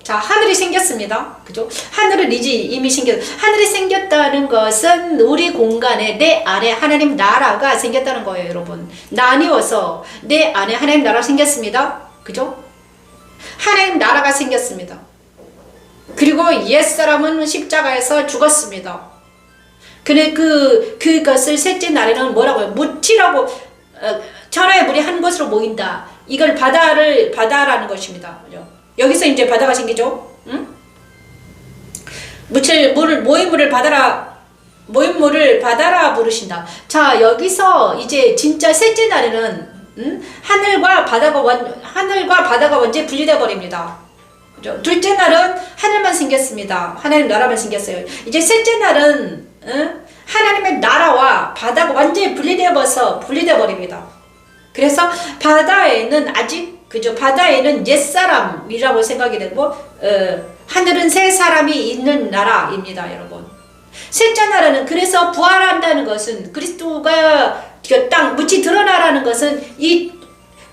자, 하늘이 생겼습니다. 그죠? 하늘은 이미 하늘이 생겼다는 것은 우리 공간에 내 안에 하나님 나라가 생겼다는 거예요, 여러분. 나뉘어서 내 안에 하나님 나라가 생겼습니다. 그죠? 하나님 나라가 생겼습니다. 그리고 옛사람은 십자가에서 죽었습니다. 근데 그것을 셋째 날에는 뭐라고요? 묻히라고, 천하의 물이 한 곳으로 모인다. 이걸 바다라는 것입니다. 그죠? 여기서 이제 바다가 생기죠. 응? 모인 물을 바다라 부르신다. 자, 여기서 이제 진짜 셋째 날에는 하늘과 바다가 완전히 분리되어 버립니다. 그죠? 둘째 날은 하늘만 생겼습니다. 하나님 나라만 생겼어요. 이제 셋째 날은 하나님의 나라와 바다가 완전히 분리되어 버립니다. 그래서 바다에는 바다에는 옛사람이라고 생각이 되고, 하늘은 새 사람이 있는 나라입니다, 여러분. 셋째 나라는 그래서 부활한다는 것은 그리스도가 묻이 드러나라는 것은 이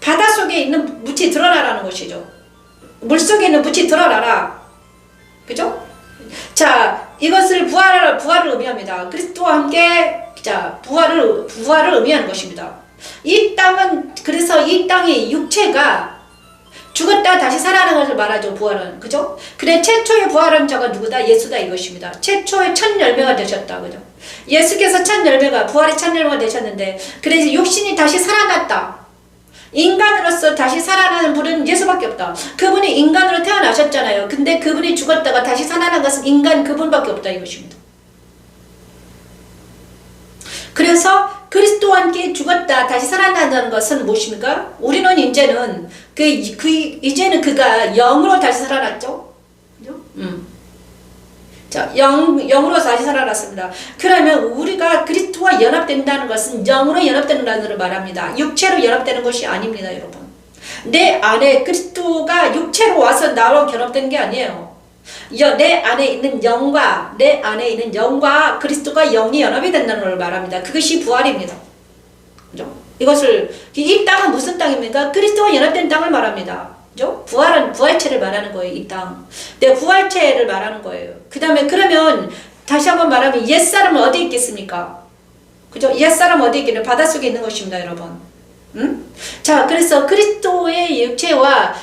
바다 속에 있는 묻이 드러나라는 것이죠. 물 속에 있는 묻이 드러나라. 그죠? 자, 이것을 부활을 의미합니다. 그리스도와 함께, 부활을 의미하는 것입니다. 그래서 이 땅의 육체가 죽었다 다시 살아나는 것을 말하죠, 부활은. 그죠? 그래, 최초의 부활한 자가 누구다? 예수다 이것입니다. 최초의 첫 열매가 되셨다. 그죠? 예수께서 부활의 첫 열매가 되셨는데, 그래서 육신이 다시 살아났다. 인간으로서 다시 살아나는 분은 예수밖에 없다. 그분이 인간으로 태어나셨잖아요. 근데 그분이 죽었다가 다시 살아난 것은 인간 그분밖에 없다 이것입니다. 그래서 그리스도와 함께 죽었다 다시 살아난다는 것은 무엇입니까? 우리는 이제는 이제는 그가 영으로 다시 살아났죠. 그죠? 자, 영으로 다시 살아났습니다. 그러면 우리가 그리스도와 연합된다는 것은 영으로 연합된다는 것을 말합니다. 육체로 연합되는 것이 아닙니다, 여러분. 내 안에 그리스도가 육체로 와서 나와 결합된 게 아니에요. 내 안에 있는 영과 그리스도가 영이 연합이 된다는 걸 말합니다. 그것이 부활입니다. 그죠? 이 땅은 무슨 땅입니까? 그리스도와 연합된 땅을 말합니다. 그죠? 부활은 부활체를 말하는 거예요. 이 땅. 내 부활체를 말하는 거예요. 그 다음에 그러면 다시 한번 말하면 옛사람은 어디 있겠습니까? 그죠? 옛사람은 어디 있겠냐? 바닷속에 있는 것입니다, 여러분. 자, 그래서 그리스도의 육체와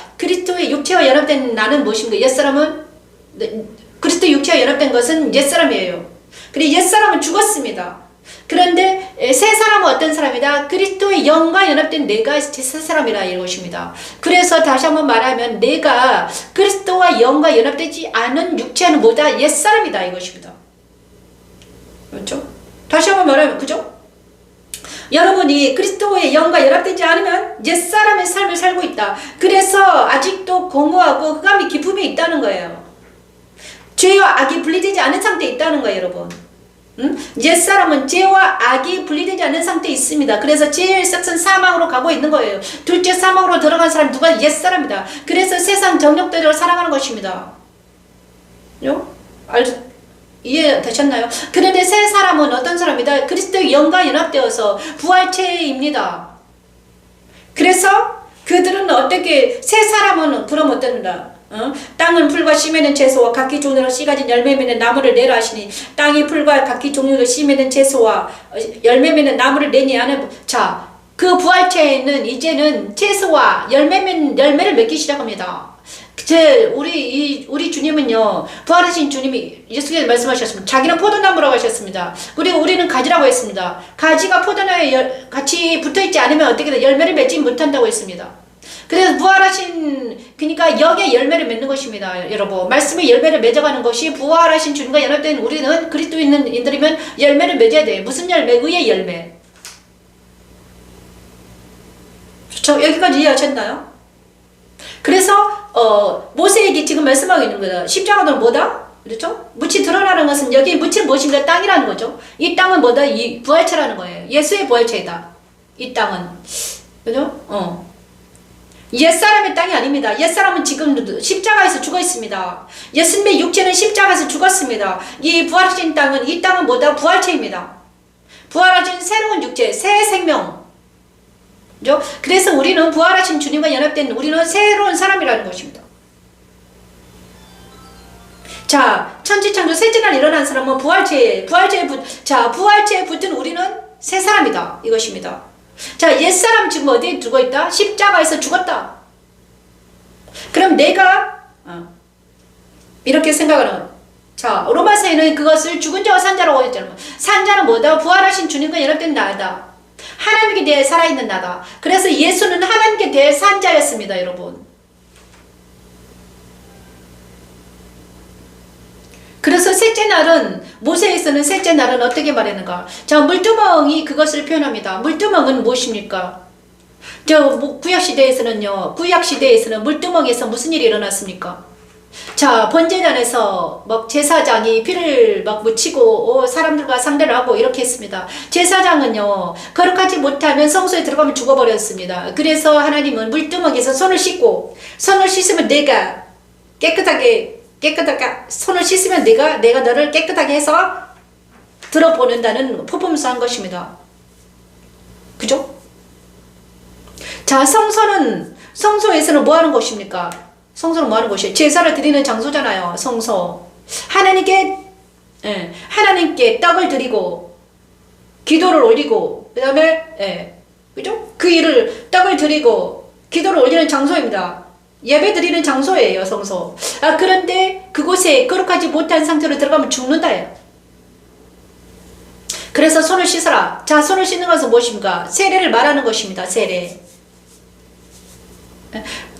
연합된 나는 무엇인가? 옛사람은 그리스도 육체와 연합된 것은 옛사람이에요. 그리고 옛사람은 죽었습니다. 그런데 새 사람은 어떤 사람이다? 그리스도의 영과 연합된 내가 새 사람이라 이것입니다. 그래서 다시 한번 말하면 내가 그리스도와 영과 연합되지 않은 육체는 뭐다? 옛사람이다 이것입니다. 그렇죠? 다시 한번 말하면 그죠? 여러분이 그리스도의 영과 연합되지 않으면 옛사람의 삶을 살고 있다. 그래서 아직도 공허하고 흑암이 깊음에 있다는 거예요. 죄와 악이 분리되지 않은 상태에 있다는 거예요, 여러분. 옛사람은 죄와 악이 분리되지 않은 상태에 있습니다. 그래서 제일 싹은 사망으로 가고 있는 거예요. 둘째 사망으로 들어간 사람 누가? 옛사람이다. 그래서 세상 정욕대로 살아가는 것입니다. 이해되셨나요? 그런데 새 사람은 어떤 사람이다? 그리스도의 영과 연합되어서 부활체입니다. 그래서 그들은 어떻게 새 사람은 그럼 어떤다? 땅은 풀과 씨 맺는 채소와 각기 종류로 씨 가진 열매 맺는 나무를 내라 하시니 땅이 풀과 각기 종류로 씨 맺는 채소와 열매 맺는 나무를 내니 하는 자, 그 부활체에는 이제는 채소와 열매를 맺기 시작합니다. 우리 주님은요, 부활하신 주님이 예수께서 말씀하셨습니다. 자기는 포도나무라고 하셨습니다. 그리고 우리는 가지라고 했습니다. 가지가 포도나무에 같이 붙어있지 않으면 어떻게 열매를 맺지 못한다고 했습니다. 그래서 그러니까 영의 열매를 맺는 것입니다. 여러분, 말씀의 열매를 맺어가는 것이 부활하신 주님과 연합된 우리는 그리스도인들이면 열매를 맺어야 돼요. 무슨 열매? 의의 열매. 여기까지 이해하셨나요? 그래서 모세에게 지금 말씀하고 있는 거다. 십자가는 뭐다? 그렇죠? 묻이 드러나는 것은 여기 묻이는 무엇입니까? 땅이라는 거죠. 이 땅은 뭐다? 이 부활체라는 거예요. 예수의 부활체이다. 이 땅은. 그죠? 옛사람의 땅이 아닙니다. 옛사람은 지금 십자가에서 죽어 있습니다. 예수님의 육체는 십자가에서 죽었습니다. 이 부활하신 땅은, 이 땅은 뭐다? 부활체입니다. 부활하신 새로운 육체, 새 생명. 그죠? 그래서 우리는 부활하신 주님과 연합된 우리는 새로운 사람이라는 것입니다. 자, 천지창조 셋째 날 일어난 사람은 부활체에 붙은 우리는 새 사람이다. 이것입니다. 자, 옛사람 지금 어디에 두고 있다? 십자가에서 죽었다. 그럼 내가 이렇게 생각하는 자, 로마서에는 그것을 죽은 자와 산자라고 했잖아요. 산자는 뭐다? 부활하신 주님과 연합된 나다. 하나님께 대해 살아있는 나다. 그래서 예수는 하나님께 대해 산자였습니다, 여러분. 그래서 셋째 날은, 모세에서는 셋째 날은 어떻게 말했는가? 자, 물두멍이 그것을 표현합니다. 물두멍은 무엇입니까? 구약시대에서는 물두멍에서 무슨 일이 일어났습니까? 자, 번제단에서 제사장이 피를 묻히고 사람들과 상대를 하고 이렇게 했습니다. 제사장은요, 거룩하지 못하면 성소에 들어가면 죽어버렸습니다. 그래서 하나님은 물두멍에서 손을 씻으면 내가 깨끗하게 손을 씻으면 내가 너를 깨끗하게 해서 들어보낸다는 퍼포먼스 한 것입니다. 그죠? 자, 성소에서는 뭐 하는 것입니까? 성소는 뭐 하는 것이에요? 제사를 드리는 장소잖아요. 성소. 하나님께 떡을 드리고 기도를 올리고 그 다음에 그죠? 그 일을 떡을 드리고 기도를 올리는 장소입니다. 예배 드리는 장소예요, 성소. 그런데 그곳에 거룩하지 못한 상태로 들어가면 죽는다예요. 그래서 손을 씻어라. 자, 손을 씻는 것은 무엇입니까? 세례를 말하는 것입니다. 세례.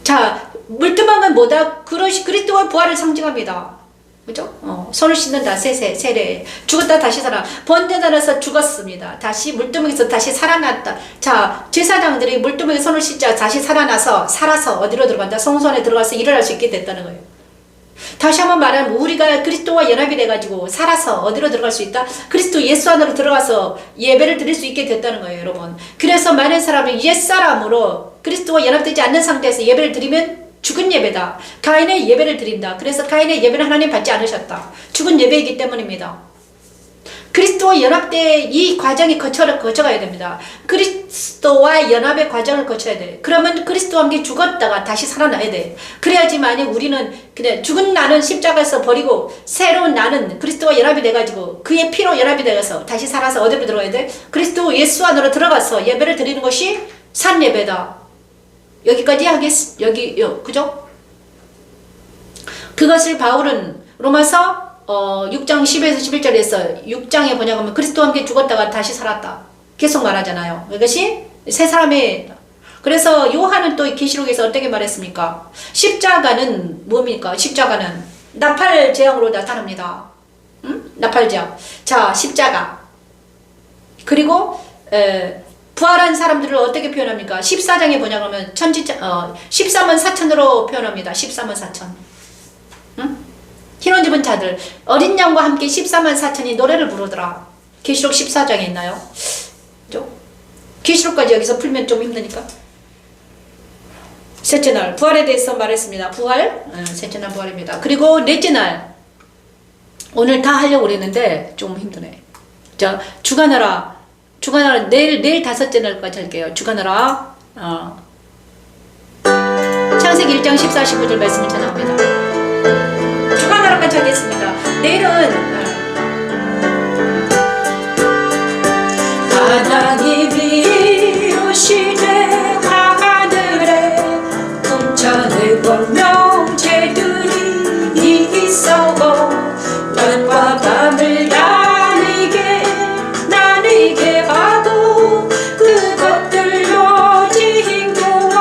자, 물두멍은 뭐다? 그리스도의 부활을 상징합니다. 그죠? 손을 씻는다. 세례. 죽었다 다시 살아. 번제단에서 죽었습니다. 다시 물두멍에서 다시 살아났다. 자, 제사장들이 물두멍에 손을 씻자 다시 살아서 어디로 들어간다? 성소 안에 들어가서 일을 할 수 있게 됐다는 거예요. 다시 한번 말하면 우리가 그리스도와 연합이 돼가지고 살아서 어디로 들어갈 수 있다? 그리스도 예수 안으로 들어가서 예배를 드릴 수 있게 됐다는 거예요, 여러분. 그래서 많은 사람이 옛사람으로 그리스도와 연합되지 않는 상태에서 예배를 드리면 죽은 예배다. 가인의 예배를 드린다. 그래서 가인의 예배는 하나님 받지 않으셨다. 죽은 예배이기 때문입니다. 그리스도와 연합때 이 과정이 거쳐가야 됩니다. 그리스도와 연합의 과정을 거쳐야 돼. 그러면 그리스도와 함께 죽었다가 다시 살아나야 돼. 그래야지만이 우리는 그냥 죽은 나는 십자가에서 버리고 새로운 나는 그리스도와 연합이 돼가지고 그의 피로 연합이 되어서 다시 살아서 어디로 들어가야 돼? 그리스도 예수 안으로 들어가서 예배를 드리는 것이 산 예배다. 여기까지 그죠? 그것을 바울은 로마서 6장 10에서 11절에서 6장에 뭐냐고 하면 그리스도와 함께 죽었다가 다시 살았다. 계속 말하잖아요. 이것이 세 사람의 그래서 요한은 또 계시록에서 어떻게 말했습니까? 십자가는 뭡니까? 십자가는 나팔 재앙으로 나타납니다. 나팔 재앙. 자, 십자가. 그리고 부활한 사람들을 어떻게 표현합니까? 14장에 뭐냐고 하면 14만 4천으로 표현합니다. 14만 4천. 흰옷 입은 자들 어린 양과 함께 14만 4천이 노래를 부르더라. 계시록 14장에 있나요? 그죠? 계시록까지 여기서 풀면 좀 힘드니까. 셋째 날 부활에 대해서 말했습니다. 부활, 셋째 날 부활입니다. 그리고 넷째 날 오늘 다 하려고 그랬는데 좀 힘드네. 자, 주간하라 내일 다섯째 날까지 할게요. 주간하라. 창세기 1장 14, 15절 말씀을 전합니다. 주간하라까지 하겠습니다. 내일은 하나님이 이루시되 하늘에 궁창의 광명체들이 있어 낮과 밤을 나뉘게 하고 그것들로 징조와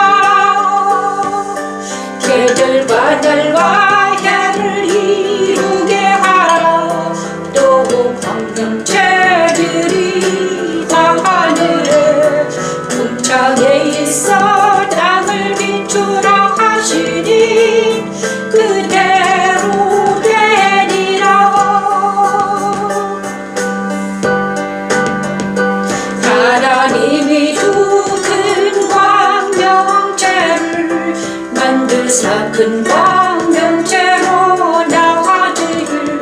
계절과 날과 해를 이루게 하라. 또 광명체들이 하늘에 궁창에 있어 땅을 비추라 하시니 그대로 되리라. 하나님이 두 큰 광명체를 만드사 큰 광명체로 나와주길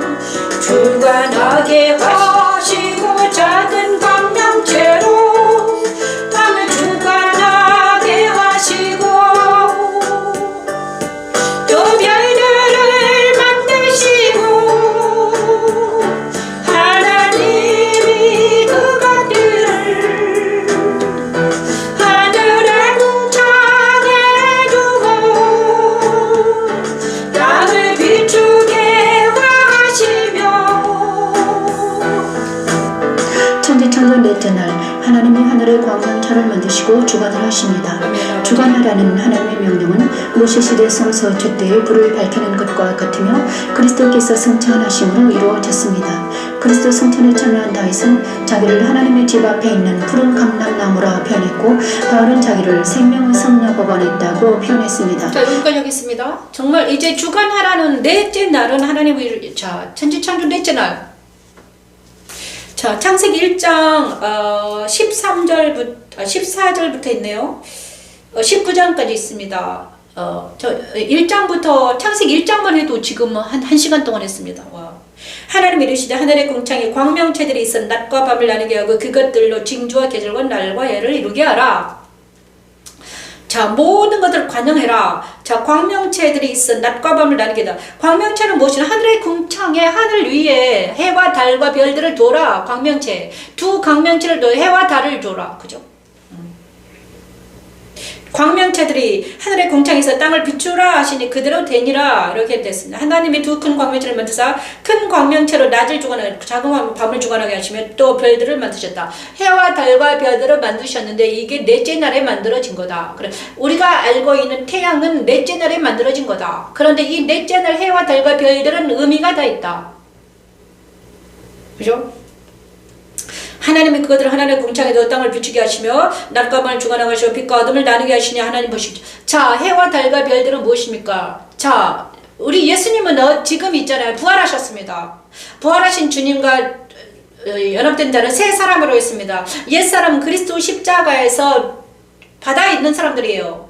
주관하게 하시고 작은 광명체로 땅을 주관하게 하시고 또 별들을 만드시고 하나님이 그것들을 하늘에 궁창에 두고 땅을 비추게 하시며 천지창조 넷째 날 하나님이 하늘의 광명차를 만드시고 주관을 하십니다. 주관하라는 하나님의 명령은 모세시대 성서 첫대에 불을 밝히는 것과 같으며 그리스도께서 성찬하심으로 이루어졌습니다. 그리스도 성찬에 참여한 다윗은 자기를 하나님의 집 앞에 있는 푸른 감람나무라 표현했고 바울은 자기를 생명의 성녀법원에 있다고 표현했습니다. 자, 여기까지 하겠습니다. 정말 이제 주관하라는 넷째 날은 하나님의 천지창조 넷째 날. 자, 창세기 1장 14절부터 있네요. 19장까지 있습니다. 1장부터 창세기 1장만 해도 지금 한 1시간 동안 했습니다. 와. 하나님이 이르시되 하늘의 궁창에 광명체들이 있어 낮과 밤을 나누게 하고 그것들로 징조와 계절과 날과 해를 이루게 하라. 자, 모든 것들을 관영해라. 자, 광명체들이 있어 낮과 밤을 나누게 하다. 광명체는 무엇이냐? 하늘의 궁창에 하늘 위에 해와 달과 별들을 둬라. 광명체. 두 광명체를 둬 해와 달을 둬라. 그죠? 광명체들이 하늘의 궁창에서 땅을 비추라 하시니 그대로 되니라. 이렇게 됐습니다. 하나님이 두 큰 광명체를 만드사 큰 광명체로 낮을 주관하고 작은 밤을 주관하게 하시며 또 별들을 만드셨다. 해와 달과 별들을 만드셨는데 이게 넷째 날에 만들어진 거다. 그래, 우리가 알고 있는 태양은 넷째 날에 만들어진 거다. 그런데 이 넷째 날 해와 달과 별들은 의미가 다 있다. 그죠? 하나님이 그것들을 하나님의 궁창에 넣어 땅을 비추게 하시며 낮과 밤을 주관하고 하시고 빛과 어둠을 나누게 하시니 하나님 보시죠. 자, 해와 달과 별들은 무엇입니까? 자, 우리 예수님은 지금 있잖아요. 부활하셨습니다. 부활하신 주님과 연합된 자는 세 사람으로 있습니다. 옛사람은 그리스도 십자가에서 바다에 있는 사람들이에요.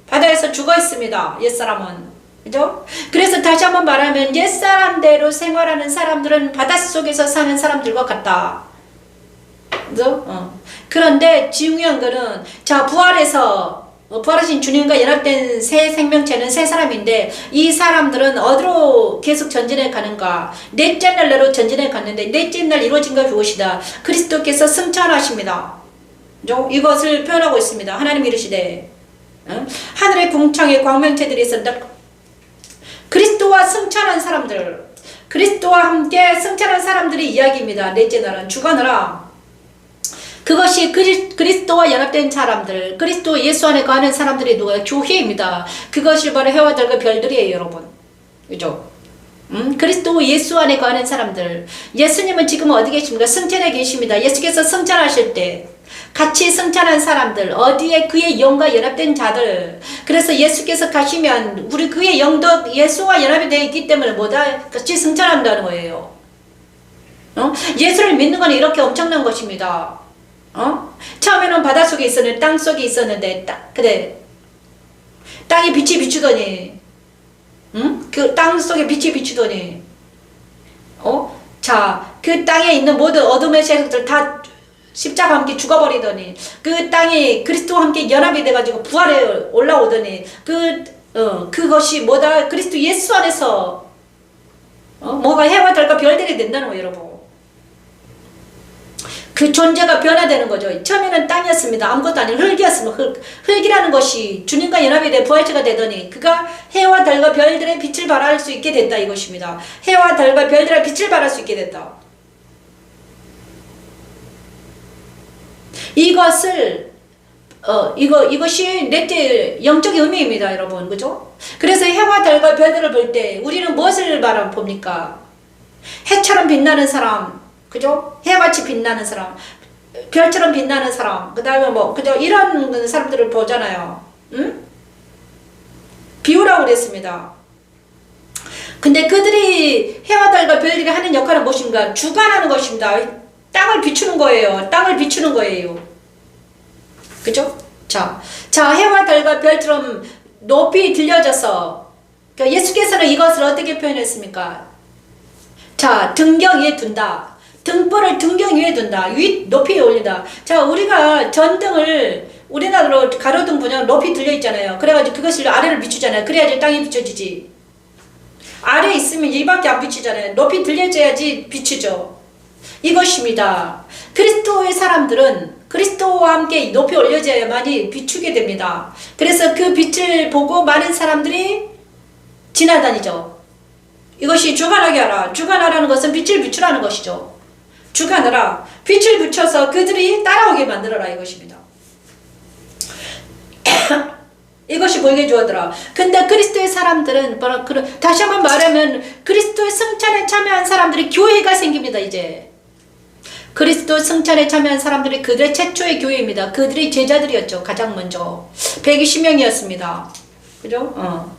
바다에서 죽어 있습니다. 옛사람은. 그죠? 그래서 다시 한번 말하면 옛사람대로 생활하는 사람들은 바닷속에서 사는 사람들과 같다. 그죠? 그런데 중요한 거는 자 부활해서 부활하신 주님과 연합된 새 생명체는 새 사람인데 이 사람들은 어디로 계속 전진해 가는가? 넷째 날 내로 전진해 갔는데 넷째 날 이루어진 것 무엇이다? 그리스도께서 승천하십니다. 그죠? 이것을 표현하고 있습니다. 하나님 이르시되 하늘의 궁창에 광명체들이 있었다. 그리스도와 승천한 사람들, 그리스도와 함께 승천한 사람들의 이야기입니다. 넷째 날은 주관하라. 그것이 그리스도와 연합된 사람들, 그리스도 예수 안에 거하는 사람들이 누구예요? 교회입니다. 그것이 바로 해와 달과 별들이에요, 여러분. 그죠? 그리스도 예수 안에 거하는 사람들. 예수님은 지금 어디 계십니까? 승천해 계십니다. 예수께서 승천하실 때 같이 승천한 사람들, 어디에 그의 영과 연합된 자들. 그래서 예수께서 가시면 우리 그의 영도 예수와 연합이 되어 있기 때문에 뭐다? 같이 승천한다는 거예요. 예수를 믿는 건 이렇게 엄청난 것입니다. 처음에는 바닷속에 있었는데 땅 속에 있었는데 그래 땅에 빛이 비추더니 그 땅 속에 빛이 비추더니 자 그 땅에 있는 모든 어둠의 세력들 다 십자가와 함께 죽어버리더니 그 땅이 그리스도와 함께 연합이 돼가지고 부활에 올라오더니 그것이 뭐다? 그리스도 예수 안에서 뭐가 해와 달과 별들이 된다는 거예요, 여러분. 그 존재가 변화되는 거죠. 처음에는 땅이었습니다. 아무것도 아닌 흙이었습니다. 흙이라는 것이 주님과 연합이 돼 부활체가 되더니 그가 해와 달과 별들의 빛을 발할 수 있게 됐다 이것입니다. 해와 달과 별들의 빛을 발할 수 있게 됐다. 이것을 이것이 넷째 영적인 의미입니다, 여러분. 그죠? 그래서 해와 달과 별들을 볼 때 우리는 무엇을 바라봅니까? 해처럼 빛나는 사람, 그죠? 해같이 빛나는 사람, 별처럼 빛나는 사람, 그 다음에 그죠? 이런 사람들을 보잖아요. 비유라고 그랬습니다. 근데 그들이 해와 달과 별들이 하는 역할은 무엇인가? 주관하는 것입니다. 땅을 비추는 거예요. 땅을 비추는 거예요. 그죠? 자, 해와 달과 별처럼 높이 들려져서, 그러니까 예수께서는 이것을 어떻게 표현했습니까? 자, 등경 위에 둔다. 등불을 등경 위에 둔다. 높이 올린다. 자, 우리가 전등을 우리나라로 가로등 분양 높이 들려 있잖아요. 그래가지고 그것을 아래를 비추잖아요. 그래야지 땅이 비춰지지. 아래에 있으면 이밖에 안 비추잖아요. 높이 들려져야지 비추죠. 이것입니다. 그리스도의 사람들은 그리스도와 함께 높이 올려져야만이 비추게 됩니다. 그래서 그 빛을 보고 많은 사람들이 지나다니죠. 이것이 주관하게 하라. 주관하라는 것은 빛을 비추라는 것이죠. 주관하라. 빛을 비춰서 그들이 따라오게 만들어라 이것입니다. 이것이 보이게 주었더라. 근데 그리스도의 사람들은 다시 한번 말하면 그리스도의 승천에 참여한 사람들이 교회가 생깁니다. 이제 그리스도 승천에 참여한 사람들이 그들의 최초의 교회입니다. 그들의 제자들이었죠. 가장 먼저 120명이었습니다. 그죠?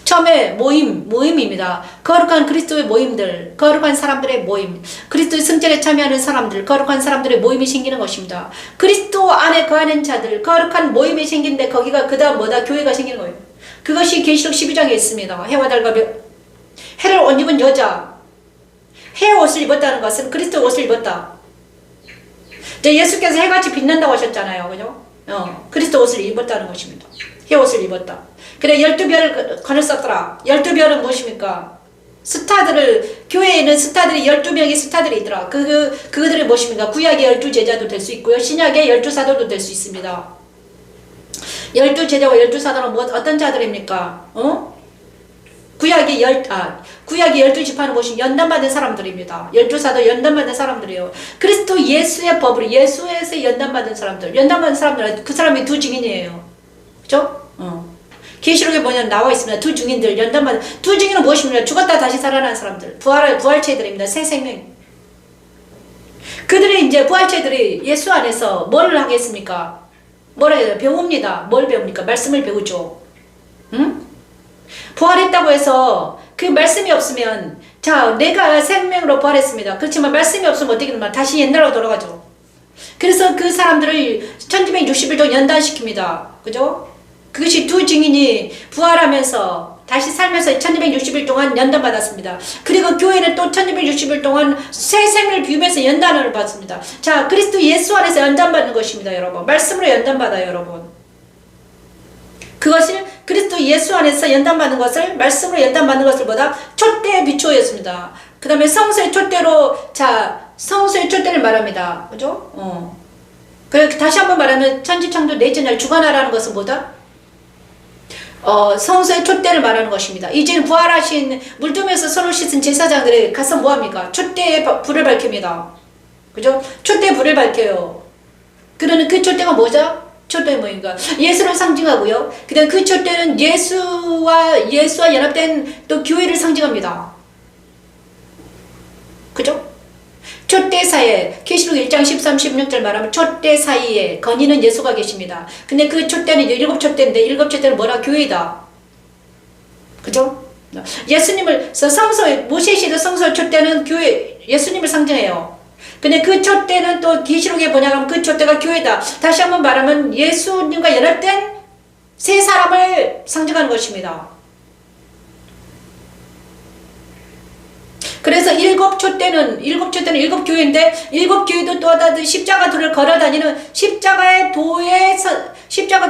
처음에 모임입니다. 거룩한 그리스도의 모임들, 거룩한 사람들의 모임, 그리스도의 승천에 참여하는 사람들, 거룩한 사람들의 모임이 생기는 것입니다. 그리스도 안에 거하는 자들, 거룩한 모임이 생긴데 거기가 그 다음 뭐다? 교회가 생기는 거예요. 그것이 계시록 12장에 있습니다. 해와 달과 해를 옷 입은 여자, 해 옷을 입었다는 것은 그리스도 옷을 입었다. 예수께서 해같이 빛난다고 하셨잖아요. 그죠? 그리스도 옷을 입었다는 것입니다. 해 옷을 입었다. 그래 12별을 관을 썼더라. 12별은 무엇입니까? 스타들을, 교회에 있는 스타들이 12명의 스타들이 있더라. 그들이 무엇입니까? 구약의 12제자도 될 수 있고요. 신약의 12사도도 될 수 있습니다. 12제자와 12사도는 어떤 자들입니까? 구약의 12지파는 무엇이 연단받은 사람들입니다. 12사도 연단받은 사람들이에요. 그리스도 예수의 법으로 예수에서 연단받은 사람들. 연단받은 사람들은 그 사람이 두 증인이에요. 그죠? 계시록에 보면 나와 있습니다. 두 증인들, 연단받은, 두 증인은 무엇입니까? 죽었다 다시 살아난 사람들. 부활체들입니다. 새 생명. 그들이 이제 부활체들이 예수 안에서 뭘 하겠습니까? 뭘 해요? 배웁니다. 뭘 배웁니까? 말씀을 배우죠. 부활했다고 해서 그 말씀이 없으면, 자, 내가 생명으로 부활했습니다. 그렇지만 말씀이 없으면 어떻게 되면 다시 옛날로 돌아가죠. 그래서 그 사람들을 1260일 동안 연단시킵니다. 그죠? 그것이 두 증인이 부활하면서 다시 살면서 1260일 동안 연단받았습니다. 그리고 교회는 또 1260일 동안 새 생을 비우면서 연단을 받습니다. 자, 그리스도 예수 안에서 연단받는 것입니다, 여러분. 말씀으로 연단받아요, 여러분. 그것을 그리스도 예수 안에서 연단받는 것을, 말씀으로 연단받는 것을 보다 촛대의 비추어였습니다. 그 다음에 성소의 촛대로, 자, 성소의 촛대를 말합니다. 그죠? 다시 한번 말하면 천지창조 넷째 날 주관하라는 것은 뭐다? 성소의 촛대를 말하는 것입니다. 이제는 부활하신 물두면서 손을 씻은 제사장들이 가서 뭐합니까? 촛대에 불을 밝힙니다. 그죠? 촛대에 불을 밝혀요. 그러는 그 촛대가 뭐죠? 촛대는 뭐인가? 예수를 상징하고요. 그 다음 그 촛대는 예수와 연합된 또 교회를 상징합니다. 그죠? 촛대 사이에, 계시록 1장 13, 16절 말하면 촛대 사이에 건의는 예수가 계십니다. 근데 그 촛대는 7촛대인데 7촛대는 뭐라? 교회다. 그죠? 예수님을, 모세시대 성소 촛대는 교회, 예수님을 상징해요. 근데 그 촛대는 또 계시록에 뭐냐면 그 촛대가 교회다. 다시 한번 말하면 예수님과 연합된 세 사람을 상징하는 것입니다. 그래서 일곱 촛대는 일곱 교회인데, 일곱 교회도 또 하나 십자가 도를 걸어 다니는 십자가 도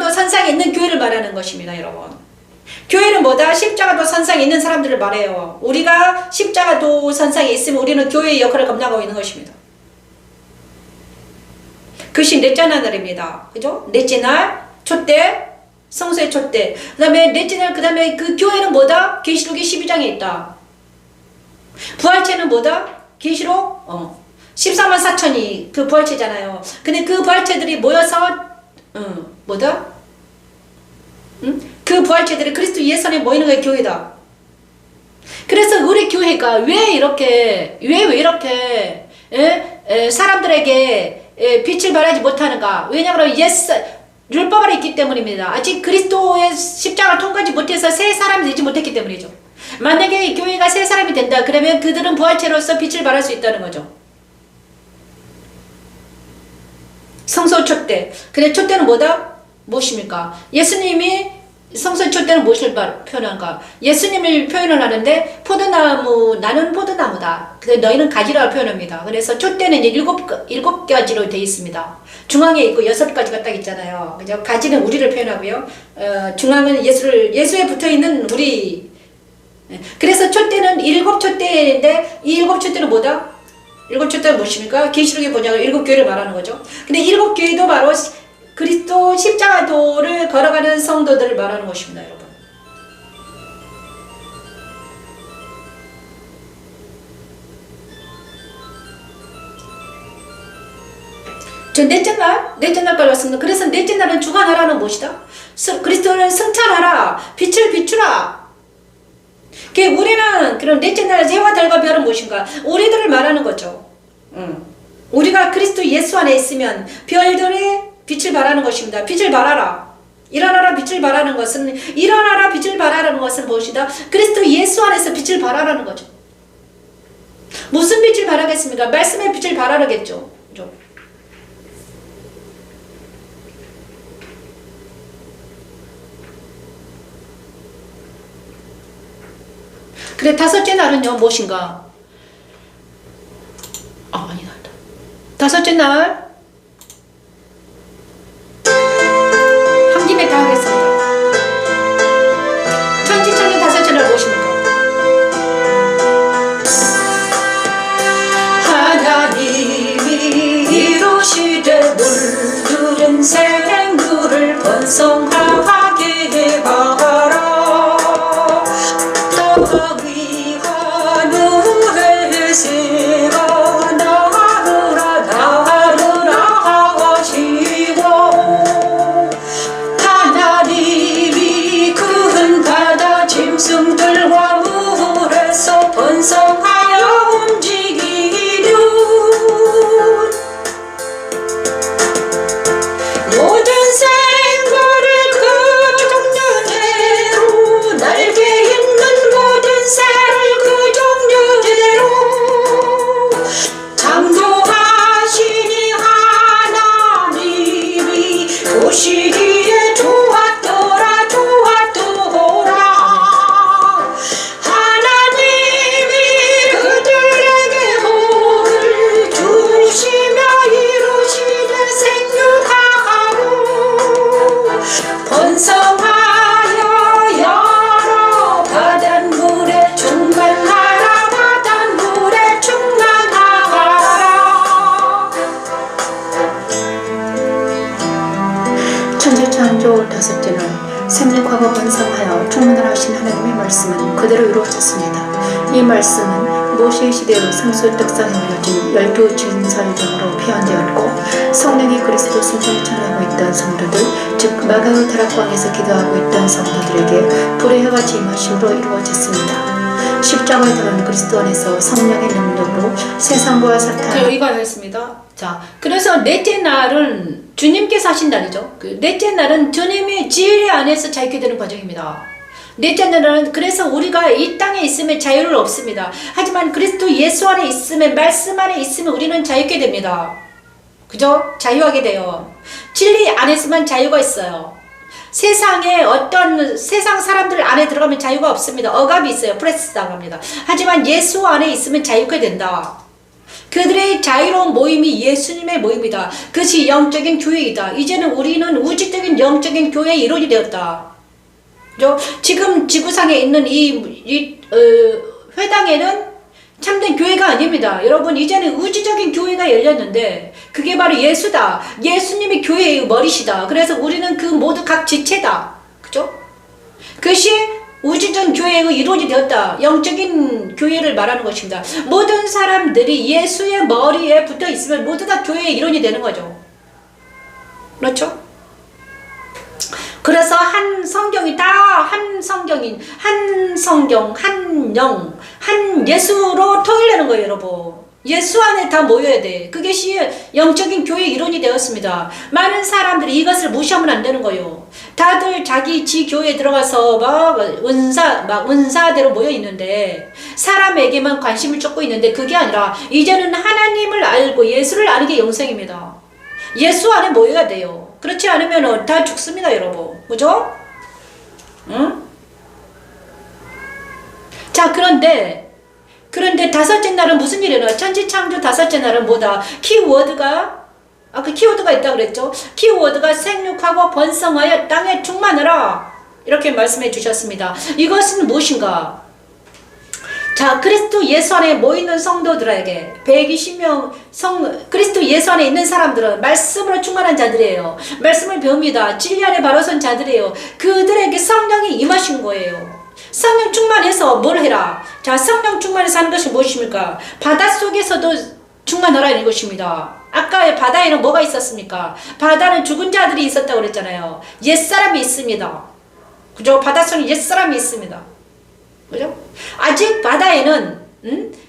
산상에 있는 교회를 말하는 것입니다, 여러분. 교회는 뭐다? 십자가 도 산상에 있는 사람들을 말해요. 우리가 십자가 도 산상에 있으면 우리는 교회의 역할을 감당하고 있는 것입니다. 그것이 넷째 날입니다. 그죠? 넷째 날, 촛대, 성소의 촛대. 그 다음에 넷째 날, 그 다음에 그 교회는 뭐다? 계시록이 12장에 있다. 부활체는 뭐다? 계시록 14만 4천이 그 부활체잖아요. 근데 그 부활체들이 모여서 뭐다? 그 부활체들이 그리스도 예수 안에 모이는 게 교회다. 그래서 우리 교회가 왜 이렇게 사람들에게 빛을 발하지 못하는가? 왜냐하면 율법 아래 있기 때문입니다. 아직 그리스도의 십자가를 통과하지 못해서 새 사람이 되지 못했기 때문이죠. 만약에 이 교회가 새 사람이 된다 그러면 그들은 부활체로서 빛을 발할 수 있다는 거죠. 성소 촛대. 근데 촛대는 뭐다? 무엇입니까? 예수님이 성소 촛대는 무엇을 표현한가? 예수님을 표현을 하는데 나는 포도나무다. 근데 너희는 가지라 표현합니다. 그래서 촛대는 이제 일곱 가지로 되어 있습니다. 중앙에 있고 6가지가 딱 있잖아요. 그죠? 가지는 우리를 표현하고요. 중앙은 예수에 붙어 있는 우리. 그래서 촛대는 7촛대인데 이 7촛대는 뭐다? 7촛대는 무엇입니까? 계시록에 보냐면 7교회를 말하는 거죠. 근데 7교회도 바로 그리스도 십자가도를 걸어가는 성도들을 말하는 것입니다, 여러분. 저 넷째 날까지 왔습니다. 그래서 넷째 날은 주관하라는 무엇이다? 그리스도를 승천하라, 빛을 비추라. 우리는 그럼 넷째 날 해와 달과 별은 무엇인가? 우리들을 말하는 거죠. 우리가 그리스도 예수 안에 있으면 별들의 빛을 발하는 것입니다. 빛을 발하라. 일어나라 빛을 발하는 것은 무엇이다? 그리스도 예수 안에서 빛을 발하라는 거죠. 무슨 빛을 발하겠습니까? 말씀의 빛을 발하겠죠. 그죠? 그래, 다섯째 날은요, 무엇인가? 아니다. 다섯째 날, 한 김에 다 하겠습니다. 천지창조 다섯째 날 무엇입니까? 하나님이 이루시되 물들은 생물을 번성하게 하라. 번성하여 움직이는 모든 생물을 창조 다섯째 날 생육하고 번성하여 충만하라 하신 하나님의 말씀은 그대로 이루어졌습니다. 이 말씀은 모세 시대로 성수떡상에 올려진 12진설 등으로 표현되었고 성령이 그리스도 생명을 전하고 있던 성도들 즉 마가의 다락방에서 기도하고 있던 성도들에게 불의 해가 임하심으로 이루어졌습니다. 십자가에 들은 그리스도 안에서 성령의 능력으로 세상과 사탄 이거 하겠습니다. 자, 그래서 넷째 날은 주님께서 하신 날이죠. 그 넷째 날은 주님의 진리 안에서 자유케 되는 과정입니다. 넷째 날은 그래서 우리가 이 땅에 있으면 자유를 없습니다. 하지만 그리스도 예수 안에 있으면 말씀 안에 있으면 우리는 자유케 됩니다. 그죠? 자유하게 돼요. 진리 안에서만 자유가 있어요. 세상에 어떤 세상 사람들 안에 들어가면 자유가 없습니다. 억압이 있어요. 프레스 당합니다. 하지만 예수 안에 있으면 자유케 된다. 그들의 자유로운 모임이 예수님의 모임이다. 그것이 영적인 교회이다. 이제는 우리는 우주적인 영적인 교회의 이론이 되었다. 지금 지구상에 있는 이 회당에는 참된 교회가 아닙니다. 여러분 이제는 우주적인 교회가 열렸는데 그게 바로 예수다. 예수님이 교회의 머리시다. 그래서 우리는 그 모두 각 지체다. 그죠? 그것이 우주적 교회의 이론이 되었다. 영적인 교회를 말하는 것입니다. 모든 사람들이 예수의 머리에 붙어 있으면 모두 다 교회의 이론이 되는 거죠. 그렇죠? 그래서 한 성경이 다 한 성경인, 한 성경, 한 영, 한 예수로 통일되는 거예요, 여러분. 예수 안에 다 모여야 돼. 그것이 영적인 교회 이론이 되었습니다. 많은 사람들이 이것을 무시하면 안 되는 거예요. 다들 자기 지 교회에 들어가서 막 은사대로 모여 있는데 사람에게만 관심을 쫓고 있는데 그게 아니라 이제는 하나님을 알고 예수를 아는 게 영생입니다. 예수 안에 모여야 돼요. 그렇지 않으면 다 죽습니다, 여러분. 그죠? 응? 자, 그런데 다섯째 날은 무슨 일이 일어나? 천지창조 다섯째 날은 뭐다? 키워드가 아까 키워드가 있다고 그랬죠? 키워드가 생육하고 번성하여 땅에 충만하라 이렇게 말씀해 주셨습니다. 이것은 무엇인가? 자, 그리스도 예수 안에 모이는 성도들에게 120명 그리스도 예수 안에 있는 사람들은 말씀으로 충만한 자들이에요. 말씀을 배웁니다. 진리 안에 바로 선 자들이에요. 그들에게 성령이 임하신 거예요. 성령 충만해서 뭘 해라? 자, 성령 충만해서 하는 것이 무엇입니까? 바닷속에서도 충만하라 이런 것입니다. 아까 바다에는 뭐가 있었습니까? 바다는 죽은 자들이 있었다고 그랬잖아요. 옛사람이 있습니다. 그죠? 바닷속에 옛사람이 있습니다. 그죠? 아직 바다에는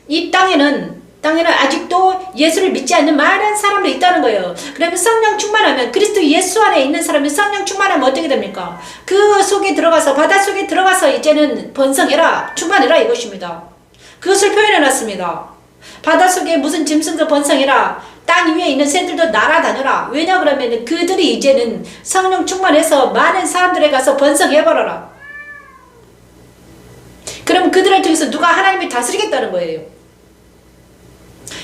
이 땅에는 아직도 예수를 믿지 않는 많은 사람들이 있다는 거예요. 그러면 성령 충만하면 그리스도 예수 안에 있는 사람이 성령 충만하면 어떻게 됩니까? 그 속에 들어가서 바다 속에 들어가서 이제는 번성해라 충만해라 이것입니다. 그것을 표현해 놨습니다. 바다 속에 무슨 짐승도 번성해라 땅 위에 있는 새들도 날아다녀라. 왜냐 그러면 그들이 이제는 성령 충만해서 많은 사람들에 가서 번성해버려라. 그럼 그들을 통해서 누가 하나님이 다스리겠다는 거예요.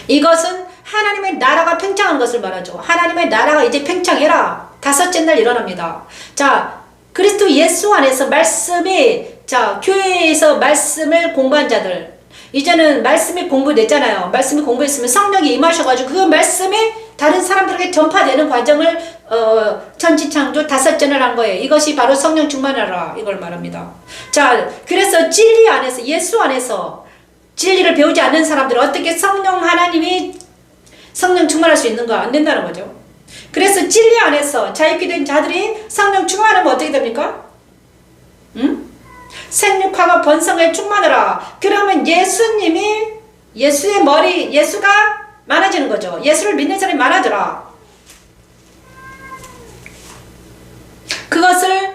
이것은 하나님의 나라가 팽창하는 것을 말하죠. 하나님의 나라가 이제 팽창해라. 다섯째 날 일어납니다. 자, 그리스도 예수 안에서 말씀이 교회에서 말씀을 공부한 자들 이제는 말씀이 공부됐잖아요. 말씀이 공부했으면 성령이 임하셔가지고 그 말씀이 다른 사람들에게 전파되는 과정을 천지창조 다섯째 날 한 거예요. 이것이 바로 성령 충만하라 이걸 말합니다. 자, 그래서 진리 안에서 예수 안에서 진리를 배우지 않는 사람들은 어떻게 하나님이 성령 충만할 수 있는가? 안 된다는 거죠. 그래서 진리 안에서 자유케 된 자들이 성령 충만하면 어떻게 됩니까? 생육하고 번성에 충만하라. 그러면 예수의 머리, 예수가 많아지는 거죠. 예수를 믿는 사람이 많아져라. 그것을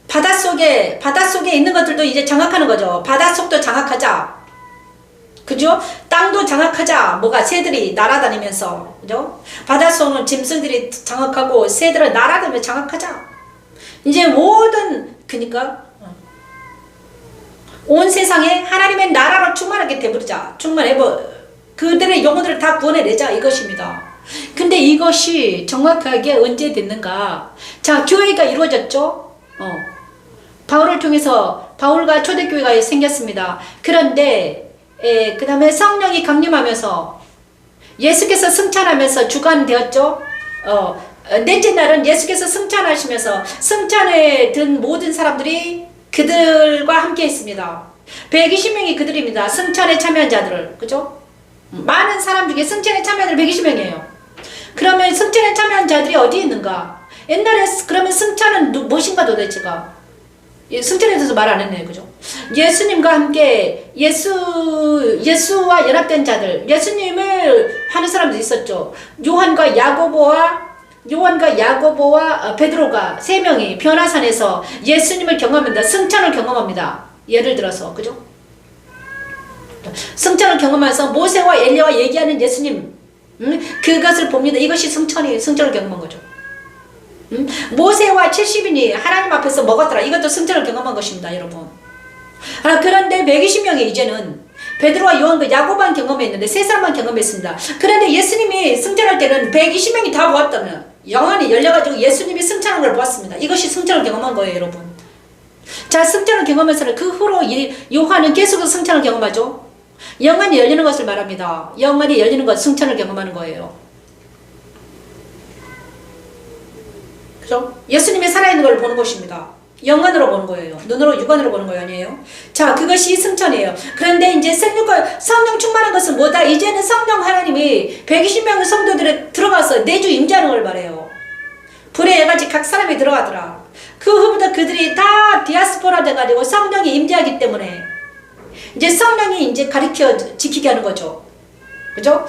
바닷속에 있는 것들도 이제 장악하는 거죠. 바닷속도 장악하자. 그죠? 땅도 장악하자. 새들이 날아다니면서. 그죠? 바닷속은 짐승들이 장악하고 새들은 날아다니면서 장악하자. 이제 그러니까 온 세상에 하나님의 나라로 충만하게 되버리자. 그들의 영혼들을 다 구원해내자 이것입니다. 근데 이것이 정확하게 언제 됐는가? 자, 교회가 이루어졌죠? 바울을 통해서 바울과 초대교회가 생겼습니다. 그런데 그 다음에 성령이 강림하면서 예수께서 승천하면서 주관되었죠. 넷째 날은 예수께서 승천하시면서 승천에 든 모든 사람들이 그들과 함께 했습니다. 120명이 그들입니다. 승천에 참여한 자들을. 그죠? 많은 사람 중에 승천에 참여한 자들 120명이에요. 그러면 승천에 참여한 자들이 어디 있는가? 옛날에 그러면 승천은 무엇인가 도대체가? 승천에 대해서 말 안 했네요. 그죠? 예수님과 함께 예수와 연합된 자들, 예수님을 하는 사람들이 있었죠. 요한과 야고보와 베드로가 세 명이 변화산에서 예수님을 경험합니다. 승천을 경험합니다. 예를 들어서 그죠? 승천을 경험하면서 모세와 엘리야와 얘기하는 예수님, 그것을 봅니다. 이것이 승천을 경험한 거죠. 모세와 70인이 하나님 앞에서 먹었더라. 이것도 승천을 경험한 것입니다, 여러분. 그런데 120명이 이제는 베드로와 요한과 야고보만 경험했는데 세 사람만 경험했습니다. 그런데 예수님이 승천할 때는 120명이 다 보았다면 영안이 열려가지고 예수님이 승천한 걸 보았습니다. 이것이 승천을 경험한 거예요, 여러분. 자, 승천을 경험해서는 그 후로 요한은 계속 승천을 경험하죠. 영안이 열리는 것을 말합니다. 영안이 열리는 것, 승천을 경험하는 거예요. 그죠? 예수님이 살아있는 걸 보는 것입니다. 영안으로 보는 거예요. 눈으로, 육안으로 보는 거예요, 아니에요? 자, 그것이 승천이에요. 그런데 이제 성령 충만한 것은 뭐다? 이제는 성령 하나님이 120명의 성도들에 들어가서 내주 임재하는 걸 말해요. 불의 예같이 각 사람이 들어가더라. 그 후부터 그들이 다 디아스포라 돼가지고 성령이 임재하기 때문에 이제 성령이 이제 가르쳐 지키게 하는 거죠. 그죠?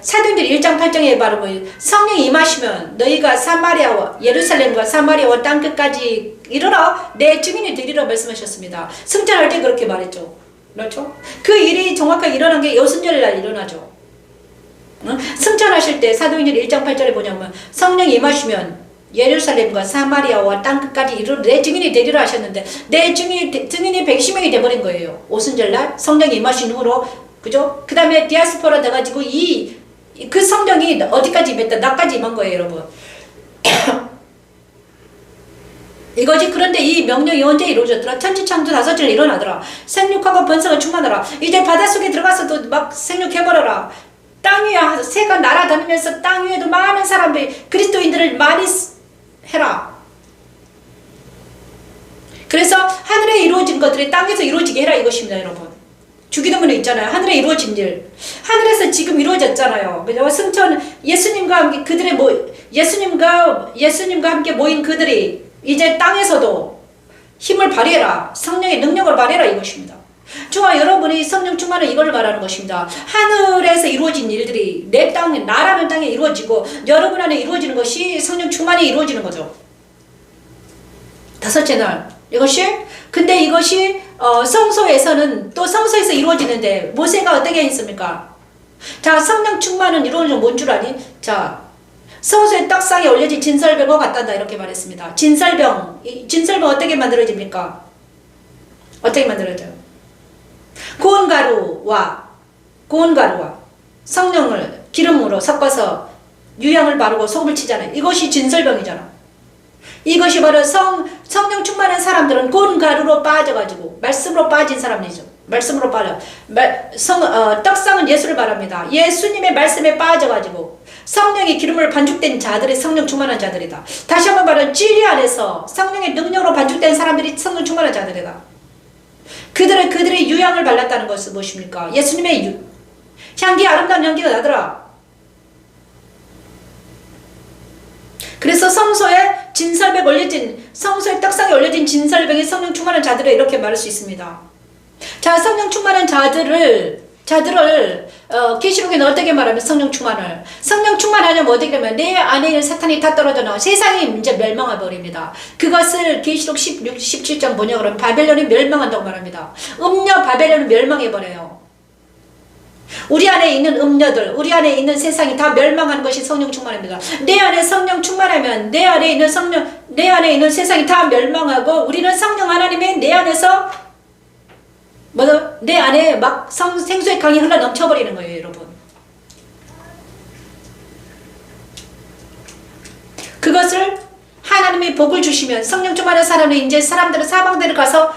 사도행전 1장 8장에 바르면 성령이 임하시면 너희가 예루살렘과 사마리아와 땅끝까지 이르러 내 증인이 되리라 말씀하셨습니다. 승천할 때 그렇게 말했죠. 그렇죠? 그 일이 정확하게 일어난 게 여순절 날 일어나죠. 승천하실 때 사도행전 1장 8절에 보냐면 성령이 임하시면 예루살렘과 사마리아와 땅끝까지 이르러 내 증인이 되리라 하셨는데 내 증인이 110명이 돼버린 거예요. 오순절 날 성령이 임하신 후로. 그죠? 그 다음에 디아스포라 돼가지고 그 성령이 어디까지 임했다? 나까지 임한 거예요, 여러분. 이거지. 그런데 이 명령이 언제 이루어졌더라? 천지창조 5절 일어나더라. 생육하고 번성을 충만하라. 이제 바닷속에 들어가서도 막 생육해버려라. 땅 위에 새가 날아다니면서 땅 위에도 많은 사람들이 그리스도인들을 많이 해라. 그래서 하늘에 이루어진 것들이 땅에서 이루어지게 해라 이것입니다, 여러분. 주기도문에 있잖아요. 하늘에 이루어진 일. 하늘에서 지금 이루어졌잖아요. 그죠? 승천, 예수님과 함께 예수님과 함께 모인 그들이 이제 땅에서도 힘을 발휘해라. 성령의 능력을 발휘해라 이것입니다. 저와 여러분이 성령 충만은 이걸 말하는 것입니다. 하늘에서 이루어진 일들이 내 땅에, 나라는 땅에 이루어지고 여러분 안에 이루어지는 것이 성령 충만이 이루어지는 거죠. 5째 날. 근데 이것이 성소에서는 또 성소에서 이루어지는데 모세가 어떻게 했습니까? 자, 성령 충만은 이루어지는 뭔 줄 아니? 자, 성소의 떡상에 올려진 진설병과 같단다 이렇게 말했습니다. 진설병 어떻게 만들어집니까? 어떻게 만들어져요? 고운 가루와 성령을 기름으로 섞어서 유향을 바르고 소금을 치잖아요. 이것이 진설병이잖아. 이것이 바로 성령 충만한 사람들은 고운 가루로 빠져가지고 말씀으로 빠진 사람이죠. 말씀으로 빠져. 떡상은 예수를 말합니다. 예수님의 말씀에 빠져가지고 성령의 기름을 반죽된 자들이 성령 충만한 자들이다. 다시 한번 말하면 진리 안에서 성령의 능력으로 반죽된 사람들이 성령 충만한 자들이다. 그들의 유향을 발랐다는 것은 무엇입니까? 예수님의 향기, 아름다운 향기가 나더라. 그래서 성소에 떡상에 올려진 진설병이 성령 충만한 자들을 이렇게 말할 수 있습니다. 자, 성령 충만한 자들을 계시록에는 어떻게 말하면 성령 충만하냐면 어떻게 하면 내 안에 있는 사탄이 다 떨어져 나와 세상이 이제 멸망해 버립니다. 그것을 계시록 16, 17장 뭐냐 그러면 바벨론이 멸망한다고 말합니다. 음녀 바벨론은 멸망해 버려요. 우리 안에 있는 음녀들, 우리 안에 있는 세상이 다 멸망하는 것이 성령 충만입니다. 내 안에 성령 충만하면 내 안에 있는 세상이 다 멸망하고 우리는 성령 하나님의 내 안에서 내 안에 막 생수의 강이 흘러 넘쳐버리는 거예요, 여러분. 그것을 하나님이 복을 주시면 성령 충만한 사람은 이제 사람들은 사방대로 가서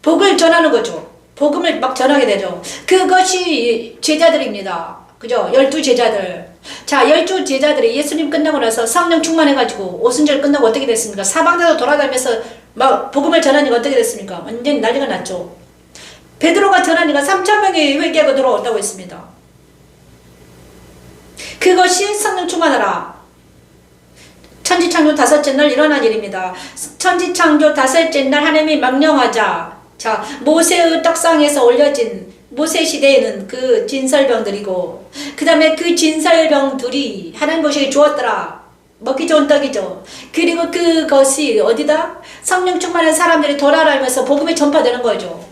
복을 전하는 거죠. 복음을 막 전하게 되죠. 그것이 제자들입니다. 그죠? 12 제자들. 자, 10주 제자들이 예수님 끝나고 나서 성령 충만해가지고 오순절 끝나고 어떻게 됐습니까? 사방에서 돌아다니면서 막 복음을 전하니까 어떻게 됐습니까? 완전히 난리가 났죠. 베드로가 전하니까 3,000명이 회개하고 돌아왔다고 했습니다. 그것이 성령 충만하라. 천지창조 5째 날 일어난 일입니다. 천지창조 5째 날 하나님이 명령하자. 자, 모세의 떡상에서 올려진 모세 시대에는 그 진설병들이고, 그 다음에 그 진설병들이 하나님 보시기에 주었더라. 먹기 좋은 떡이죠. 그리고 그것이 어디다? 성령 충만한 사람들이 돌아다니면서 복음이 전파되는 거죠.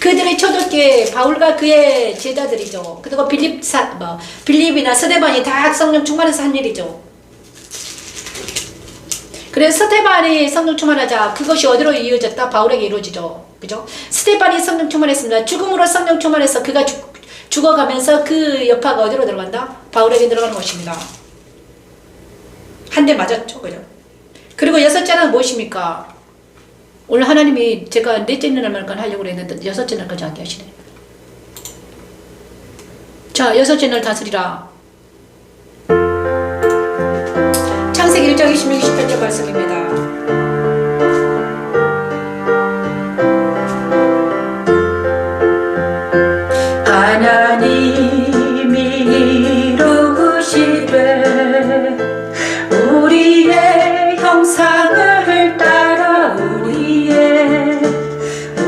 그들의 초대교회 바울과 그의 제자들이죠. 그리고 빌립이나 스데반이 다 성령 충만해서 한 일이죠. 그래서 스데반이 성령 충만하자 그것이 어디로 이어졌다? 바울에게 이루어지죠. 그죠? 스데반이 성령 충만했습니다. 죽음으로 성령 충만해서 그가 죽어가면서 그 여파가 어디로 들어간다? 바울에게 들어가는 것입니다. 한 대 맞았죠. 그죠? 그리고 6자는 무엇입니까? 오늘 하나님이 제가 넷째 날만 하려고 했는데 6째 날까지 하게 하시네. 자, 6째 날 다스리라. 창세기 1장 26, 28절 말씀입니다. 하나님이 이루시되 우리의 형상을 따라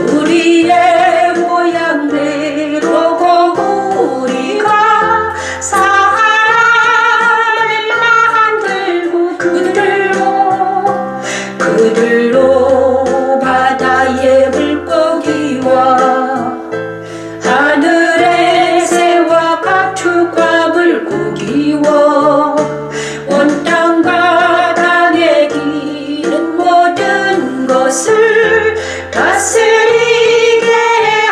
우리의 모양대로 우리가 사람을 만들고 그들로 바다의 물고기와 하늘의 새와 가축과 물고기와 온 땅과 땅에 기는 모든 것을 다스리게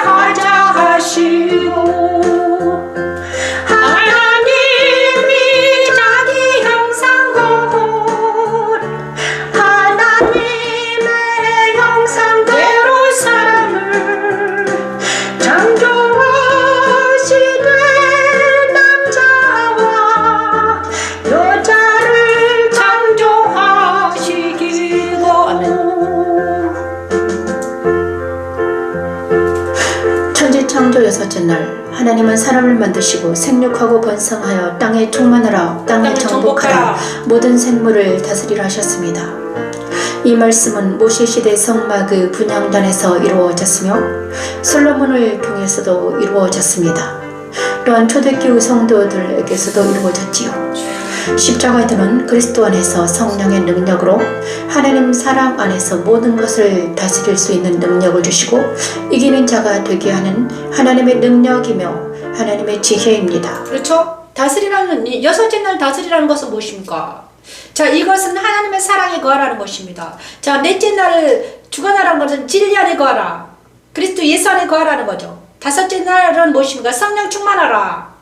하자 하시오. 하나님이 자기 형상곧 하나님의 형상대로 사람을 창조하시되 남자와 여자를 창조하시기로. 아멘. 천지창조 6째 날 하나님은 사람을 만드시고 생육하고 번성하여 땅에 충만하라 땅에 정복하라 모든 생물을 다스리라 하셨습니다. 이 말씀은 모세시대 성막의 분향단에서 이루어졌으며 솔로몬을 통해서도 이루어졌습니다. 또한 초대교회 성도들에게서도 이루어졌지요. 십자가에는 그리스도 안에서 성령의 능력으로 하나님 사랑 안에서 모든 것을 다스릴 수 있는 능력을 주시고 이기는 자가 되게 하는 하나님의 능력이며 하나님의 지혜입니다. 그렇죠? 다스리라는 6째 날 다스리라는 것은 무엇입니까? 자, 이것은 하나님의 사랑에 거하라는 것입니다. 자, 넷째 날 주관하라는 것은 진리 안에 거하라. 그리스도 예수 안에 거하라는 거죠. 5째 날은 무엇입니까? 성령 충만하라.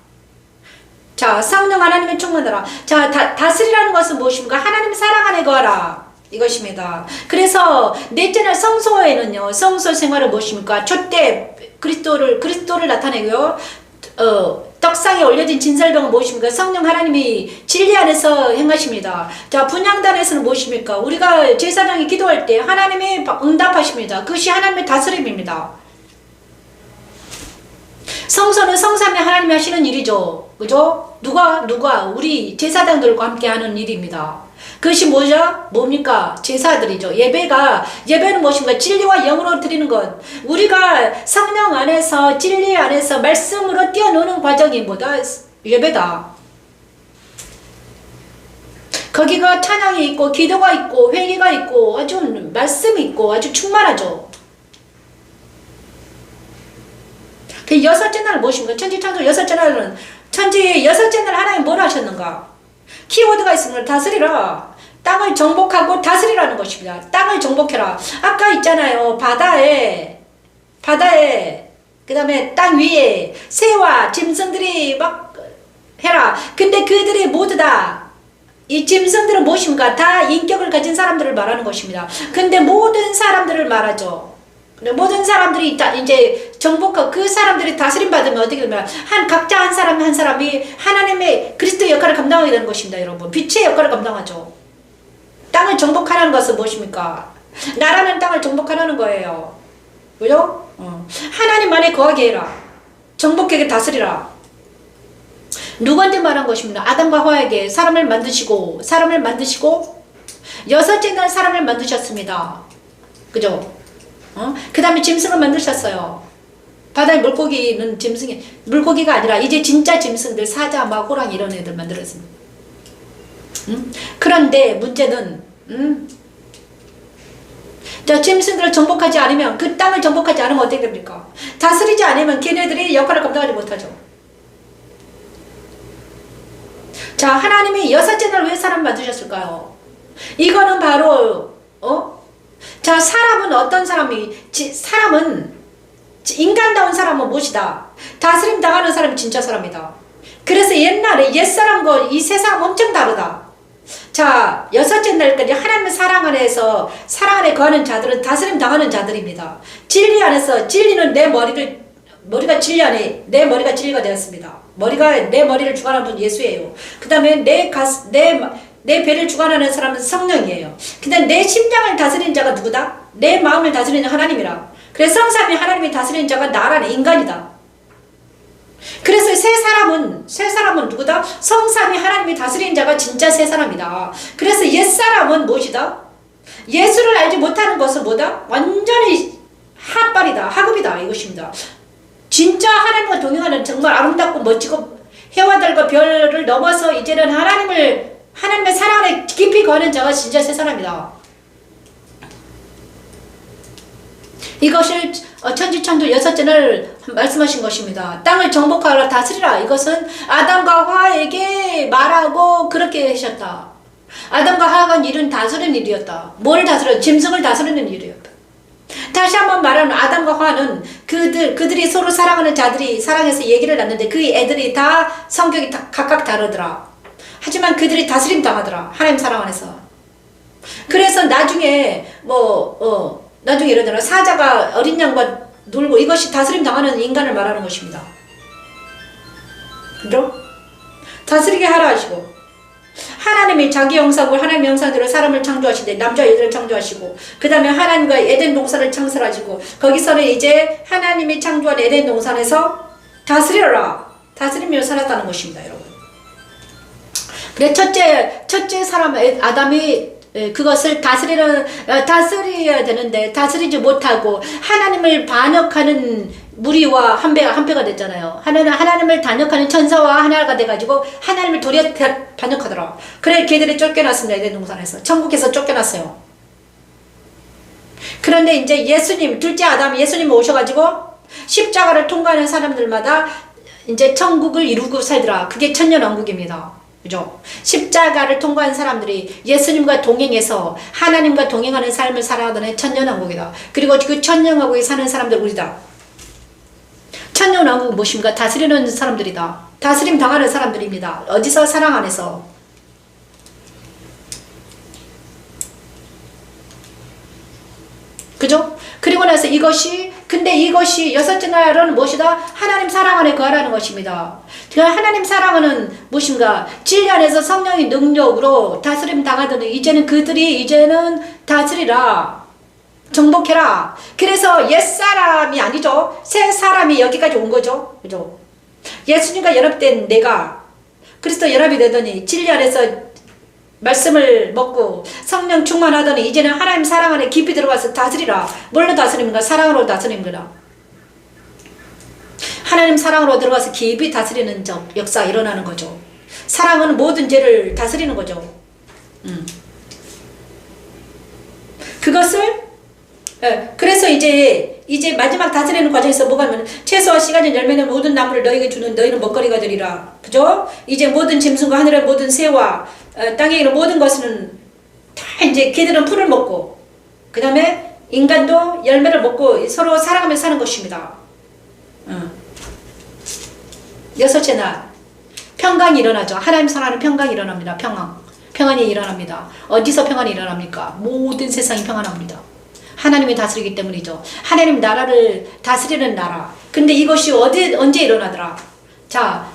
자, 성령 하나님의 충만하라. 자, 다스리라는 것은 무엇입니까? 하나님 사랑 안에 거하라. 이것입니다. 그래서 넷째 날 성소에는요, 성소 생활은 무엇입니까? 촛대 그리스도를 나타내고요. 떡상에 올려진 진설병은 무엇입니까? 성령 하나님이 진리 안에서 행하십니다. 자, 분향단에서는 무엇입니까? 우리가 제사장이 기도할 때 하나님이 응답하십니다. 그것이 하나님의 다스림입니다. 성소는 성삼위 하나님이 하시는 일이죠. 그죠? 누가? 우리 제사장들과 함께 하는 일입니다. 그것이 뭐죠? 뭡니까? 제사들이죠. 예배는 무엇입니까? 진리와 영으로 드리는 것. 우리가 성령 안에서, 진리 안에서 말씀으로 뛰어노는 과정이 뭐다? 예배다. 거기가 찬양이 있고, 기도가 있고, 회개가 있고, 아주 말씀이 있고, 아주 충만하죠. 그 6째 날은 무엇입니까? 천지창조 6째 날은, 6째 날 하나님 뭘 하셨는가? 키워드가 있습니다. 다스리라. 땅을 정복하고 다스리라는 것입니다. 땅을 정복해라. 아까 있잖아요. 바다에 그 다음에 땅 위에 새와 짐승들이 막 해라. 근데 그들이 모두 다 이 짐승들은 무엇입니까? 다 인격을 가진 사람들을 말하는 것입니다. 근데 모든 사람들을 말하죠. 모든 사람들이 이제 정복하고 그 사람들이 다스림 받으면 어떻게 되면 각자 한 사람이 하나님의 그리스도 역할을 감당하게 되는 것입니다. 여러분 빛의 역할을 감당하죠. 땅을 정복하라는 것은 무엇입니까? 나라는 땅을 정복하라는 거예요. 그죠? 하나님 안에 거하게 해라. 정복하게 다스리라. 누구한테 말한 것입니다. 아담과 하와에게 사람을 만드시고 여섯째 날 사람을 만드셨습니다. 그죠? 그 다음에 짐승을 만드셨어요. 바다의 물고기는 물고기가 아니라 이제 진짜 짐승들, 사자, 막 호랑이 이런 애들 만들었습니다. 그런데 문제는 자, 짐승들을 정복하지 않으면, 그 땅을 정복하지 않으면 어떻게 됩니까? 다스리지 않으면 걔네들이 역할을 감당하지 못하죠. 자, 하나님이 여섯째 날 왜 사람 만드셨을까요? 이거는 바로 자, 사람은 어떤 사람은 인간다운 사람은 무엇이다? 다스림 당하는 사람이 진짜 사람이다. 그래서 옛날에 옛사람과 이 세상 엄청 다르다. 자, 여섯째 날까지 하나님의 사랑 안에서 사랑 안에 거하는 자들은 다스림 당하는 자들입니다. 진리 안에서 진리는 머리가 진리 안에 내 머리가 진리가 되었습니다. 내 머리를 주관하는 분 예수예요. 그 다음에 내 배를 주관하는 사람은 성령이에요. 근데 내 심장을 다스리는 자가 누구다? 내 마음을 다스리는 하나님이라. 그래서 성삼위 하나님이 다스리는 자가 나라는 인간이다. 그래서 새 사람은 누구다? 성삼위 하나님이 다스리는 자가 진짜 새 사람이다. 그래서 옛사람은 무엇이다? 예수를 알지 못하는 것은 뭐다? 완전히 핫발이다. 하급이다. 이것입니다. 진짜 하나님과 동행하는 정말 아름답고 멋지고 해와 달과 별을 넘어서 이제는 하나님의 사랑 안에 깊이 거하는 자가 진짜 새 사람이다. 이것을 천지창조 여섯째 날 말씀하신 것입니다. 땅을 정복하라 다스리라. 이것은 아담과 하와에게 말하고 그렇게 하셨다. 아담과 하와가 일은 다스리는 일이었다. 뭘 다스려? 짐승을 다스리는 일이었다. 다시 한번 말하면 아담과 하와는 그들이 서로 사랑하는 자들이 사랑해서 얘기를 나눴는데 그 애들이 다 성격이 다 각각 다르더라. 하지만 그들이 다스림 당하더라. 하나님 사랑 안에서. 그래서 나중에 나중에 이러잖아. 사자가 어린 양과 놀고 이것이 다스림 당하는 인간을 말하는 것입니다. 그죠? 다스리게 하라 하시고 하나님이 자기 형상으로 하나님의 형상대로 사람을 창조하시되 남자와 여자를 창조하시고 그 다음에 하나님과 에덴 동산을 창설하시고 거기서는 이제 하나님이 창조한 에덴 동산에서 다스려라. 다스리며 살았다는 것입니다. 여러분. 그래 첫째 사람 아담이 그것을 다스려야 되는데 다스리지 못하고 하나님을 반역하는 무리와 한 배가 됐잖아요. 하나님을 반역하는 천사와 하나가 돼가지고 하나님을 도리어 반역하더라. 그래 걔들이 쫓겨났습니다. 에덴 동산에서 천국에서 쫓겨났어요. 그런데 이제 예수님 둘째 아담 예수님 오셔가지고 십자가를 통과하는 사람들마다 이제 천국을 이루고 살더라. 그게 천년왕국입니다. 그죠? 십자가를 통과한 사람들이 예수님과 동행해서 하나님과 동행하는 삶을 살아가는 천년왕국이다. 그리고 그 천년왕국에 사는 사람들 우리다. 천년왕국은 무엇입니까? 다스리는 사람들이다. 다스림 당하는 사람들입니다. 어디서? 사랑 안에서. 그죠? 그리고 나서 근데 이것이 여섯째 날은 무엇이다? 하나님 사랑 안에 거하라는 것입니다. 하나님 사랑은 무엇인가? 진리 안에서 성령의 능력으로 다스림 당하더니 이제는 다스리라. 정복해라. 그래서 옛사람이 아니죠. 새 사람이 여기까지 온 거죠. 그죠? 예수님과 연합된 내가 그리스도 연합이 되더니 진리 안에서 말씀을 먹고 성령 충만하더니 이제는 하나님 사랑 안에 깊이 들어가서 다스리라. 뭘로 다스립니까? 사랑으로 다스리는 거라. 하나님 사랑으로 들어가서 깊이 다스리는 역사가 일어나는 거죠. 사랑은 모든 죄를 다스리는 거죠. 그것을 그래서 이제 마지막 다스리는 과정에서 뭐가 하면 채소와 씨가진 열매는 모든 나무를 너희에게 주는 너희는 먹거리가 되리라. 그죠? 이제 모든 짐승과 하늘의 모든 새와 땅에 있는 모든 것은 다 이제 걔들은 풀을 먹고 그 다음에 인간도 열매를 먹고 서로 사랑하며 사는 것입니다. 여섯째 날 평강이 일어나죠. 하나님 사랑하는 평강이 평안이 일어납니다. 어디서 평안이 일어납니까? 모든 세상이 평안합니다. 하나님이 다스리기 때문이죠. 하나님 나라를 다스리는 나라. 근데 이것이 언제 일어나더라? 자,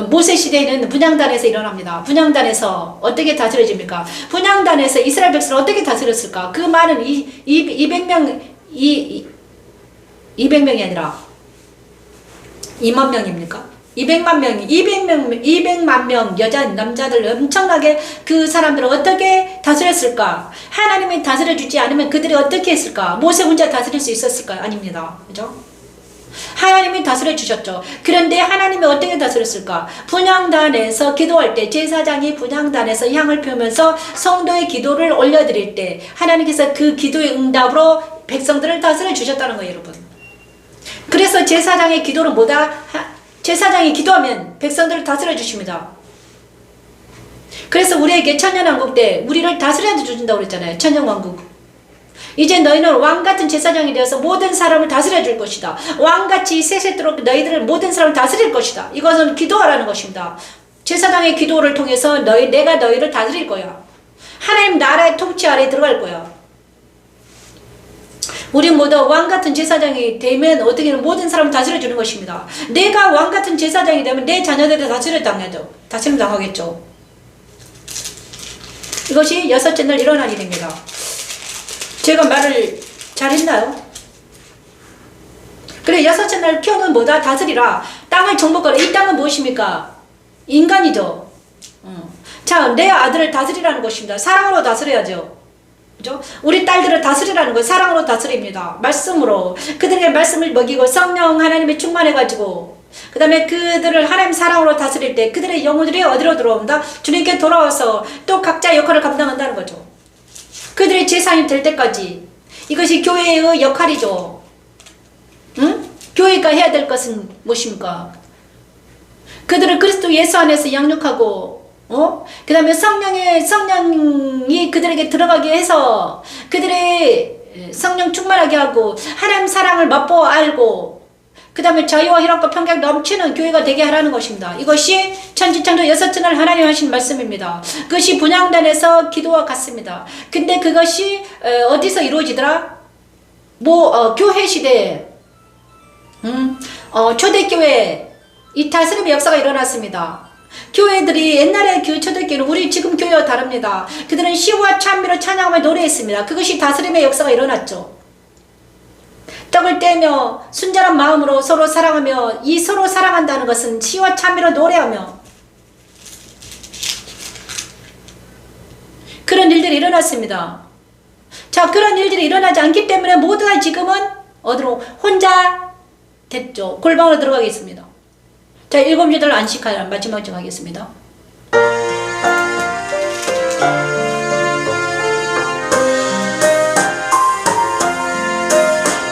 모세 시대에는 분향단에서 일어납니다. 분향단에서 어떻게 다스려집니까? 분향단에서 이스라엘 백성을 어떻게 다스렸을까? 그 많은 200명, 200명이 아니라 2만 명입니까? 200만 명 여자 남자들 엄청나게 그 사람들을 어떻게 다스렸을까? 하나님이 다스려주지 않으면 그들이 어떻게 했을까? 모세 혼자 다스릴 수 있었을까요? 아닙니다. 그죠? 하나님이 다스려 주셨죠. 그런데 하나님이 어떻게 다스렸을까? 분향단에서 기도할 때 제사장이 분향단에서 향을 피우면서 성도의 기도를 올려드릴 때 하나님께서 그 기도의 응답으로 백성들을 다스려 주셨다는 거예요, 여러분. 그래서 제사장의 기도는 뭐다? 제사장이 기도하면 백성들을 다스려 주십니다. 그래서 우리에게 천년왕국 때 우리를 다스려 주신다고 그랬잖아요. 천년왕국. 이제 너희는 왕같은 제사장이 되어서 모든 사람을 다스려 줄 것이다. 왕같이 세세토록 너희들을 모든 사람을 다스릴 것이다. 이것은 기도하라는 것입니다. 제사장의 기도를 통해서 내가 너희를 다스릴 거야. 하나님 나라의 통치 아래에 들어갈 거야. 우리 모두 왕같은 제사장이 되면 어떻게든 모든 사람을 다스려 주는 것입니다. 내가 왕같은 제사장이 되면 내 자녀들을 다스려 당하겠죠. 이것이 여섯째 날 일어난 일입니다. 제가 말을 잘했나요? 그래, 여섯째 날 표는 뭐다? 다스리라. 땅을 정복하라. 이 땅은 무엇입니까? 인간이죠. 자, 내 아들을 다스리라는 것입니다. 사랑으로 다스려야죠. 그죠? 우리 딸들을 다스리라는 거 사랑으로 다스립니다. 말씀으로. 그들에게 말씀을 먹이고 성령 하나님이 충만해가지고 그 다음에 그들을 하나님 사랑으로 다스릴 때 그들의 영혼들이 어디로 들어온다? 주님께 돌아와서 또 각자 역할을 감당한다는 거죠. 그들의 재산이 될 때까지. 이것이 교회의 역할이죠. 응? 교회가 해야 될 것은 무엇입니까? 그들을 그리스도 예수 안에서 양육하고 그 다음에 성령이 그들에게 들어가게 해서 그들의 성령 충만하게 하고 하나님 사랑을 맛보아 알고 그 다음에 자유와 희락과 평강 넘치는 교회가 되게 하라는 것입니다. 이것이 천지창조 여섯째 날 하나님 하신 말씀입니다. 그것이 분향단에서 기도와 같습니다. 근데 그것이 어디서 이루어지더라? 교회 시대에 초대교회 이 다스림의 역사가 일어났습니다. 교회들이 옛날에 그 초대교회는 우리 지금 교회와 다릅니다. 그들은 시와 찬미로 찬양하며 노래했습니다. 그것이 다스림의 역사가 일어났죠. 떡을 떼며 순전한 마음으로 서로 사랑하며 이 서로 사랑한다는 것은 시와 찬미로 노래하며 그런 일들이 일어났습니다. 자, 그런 일들이 일어나지 않기 때문에 모두가 지금은 어디로 혼자 됐죠. 골방으로 들어가겠습니다. 자, 7시들 안식할 마지막 좀 하겠습니다.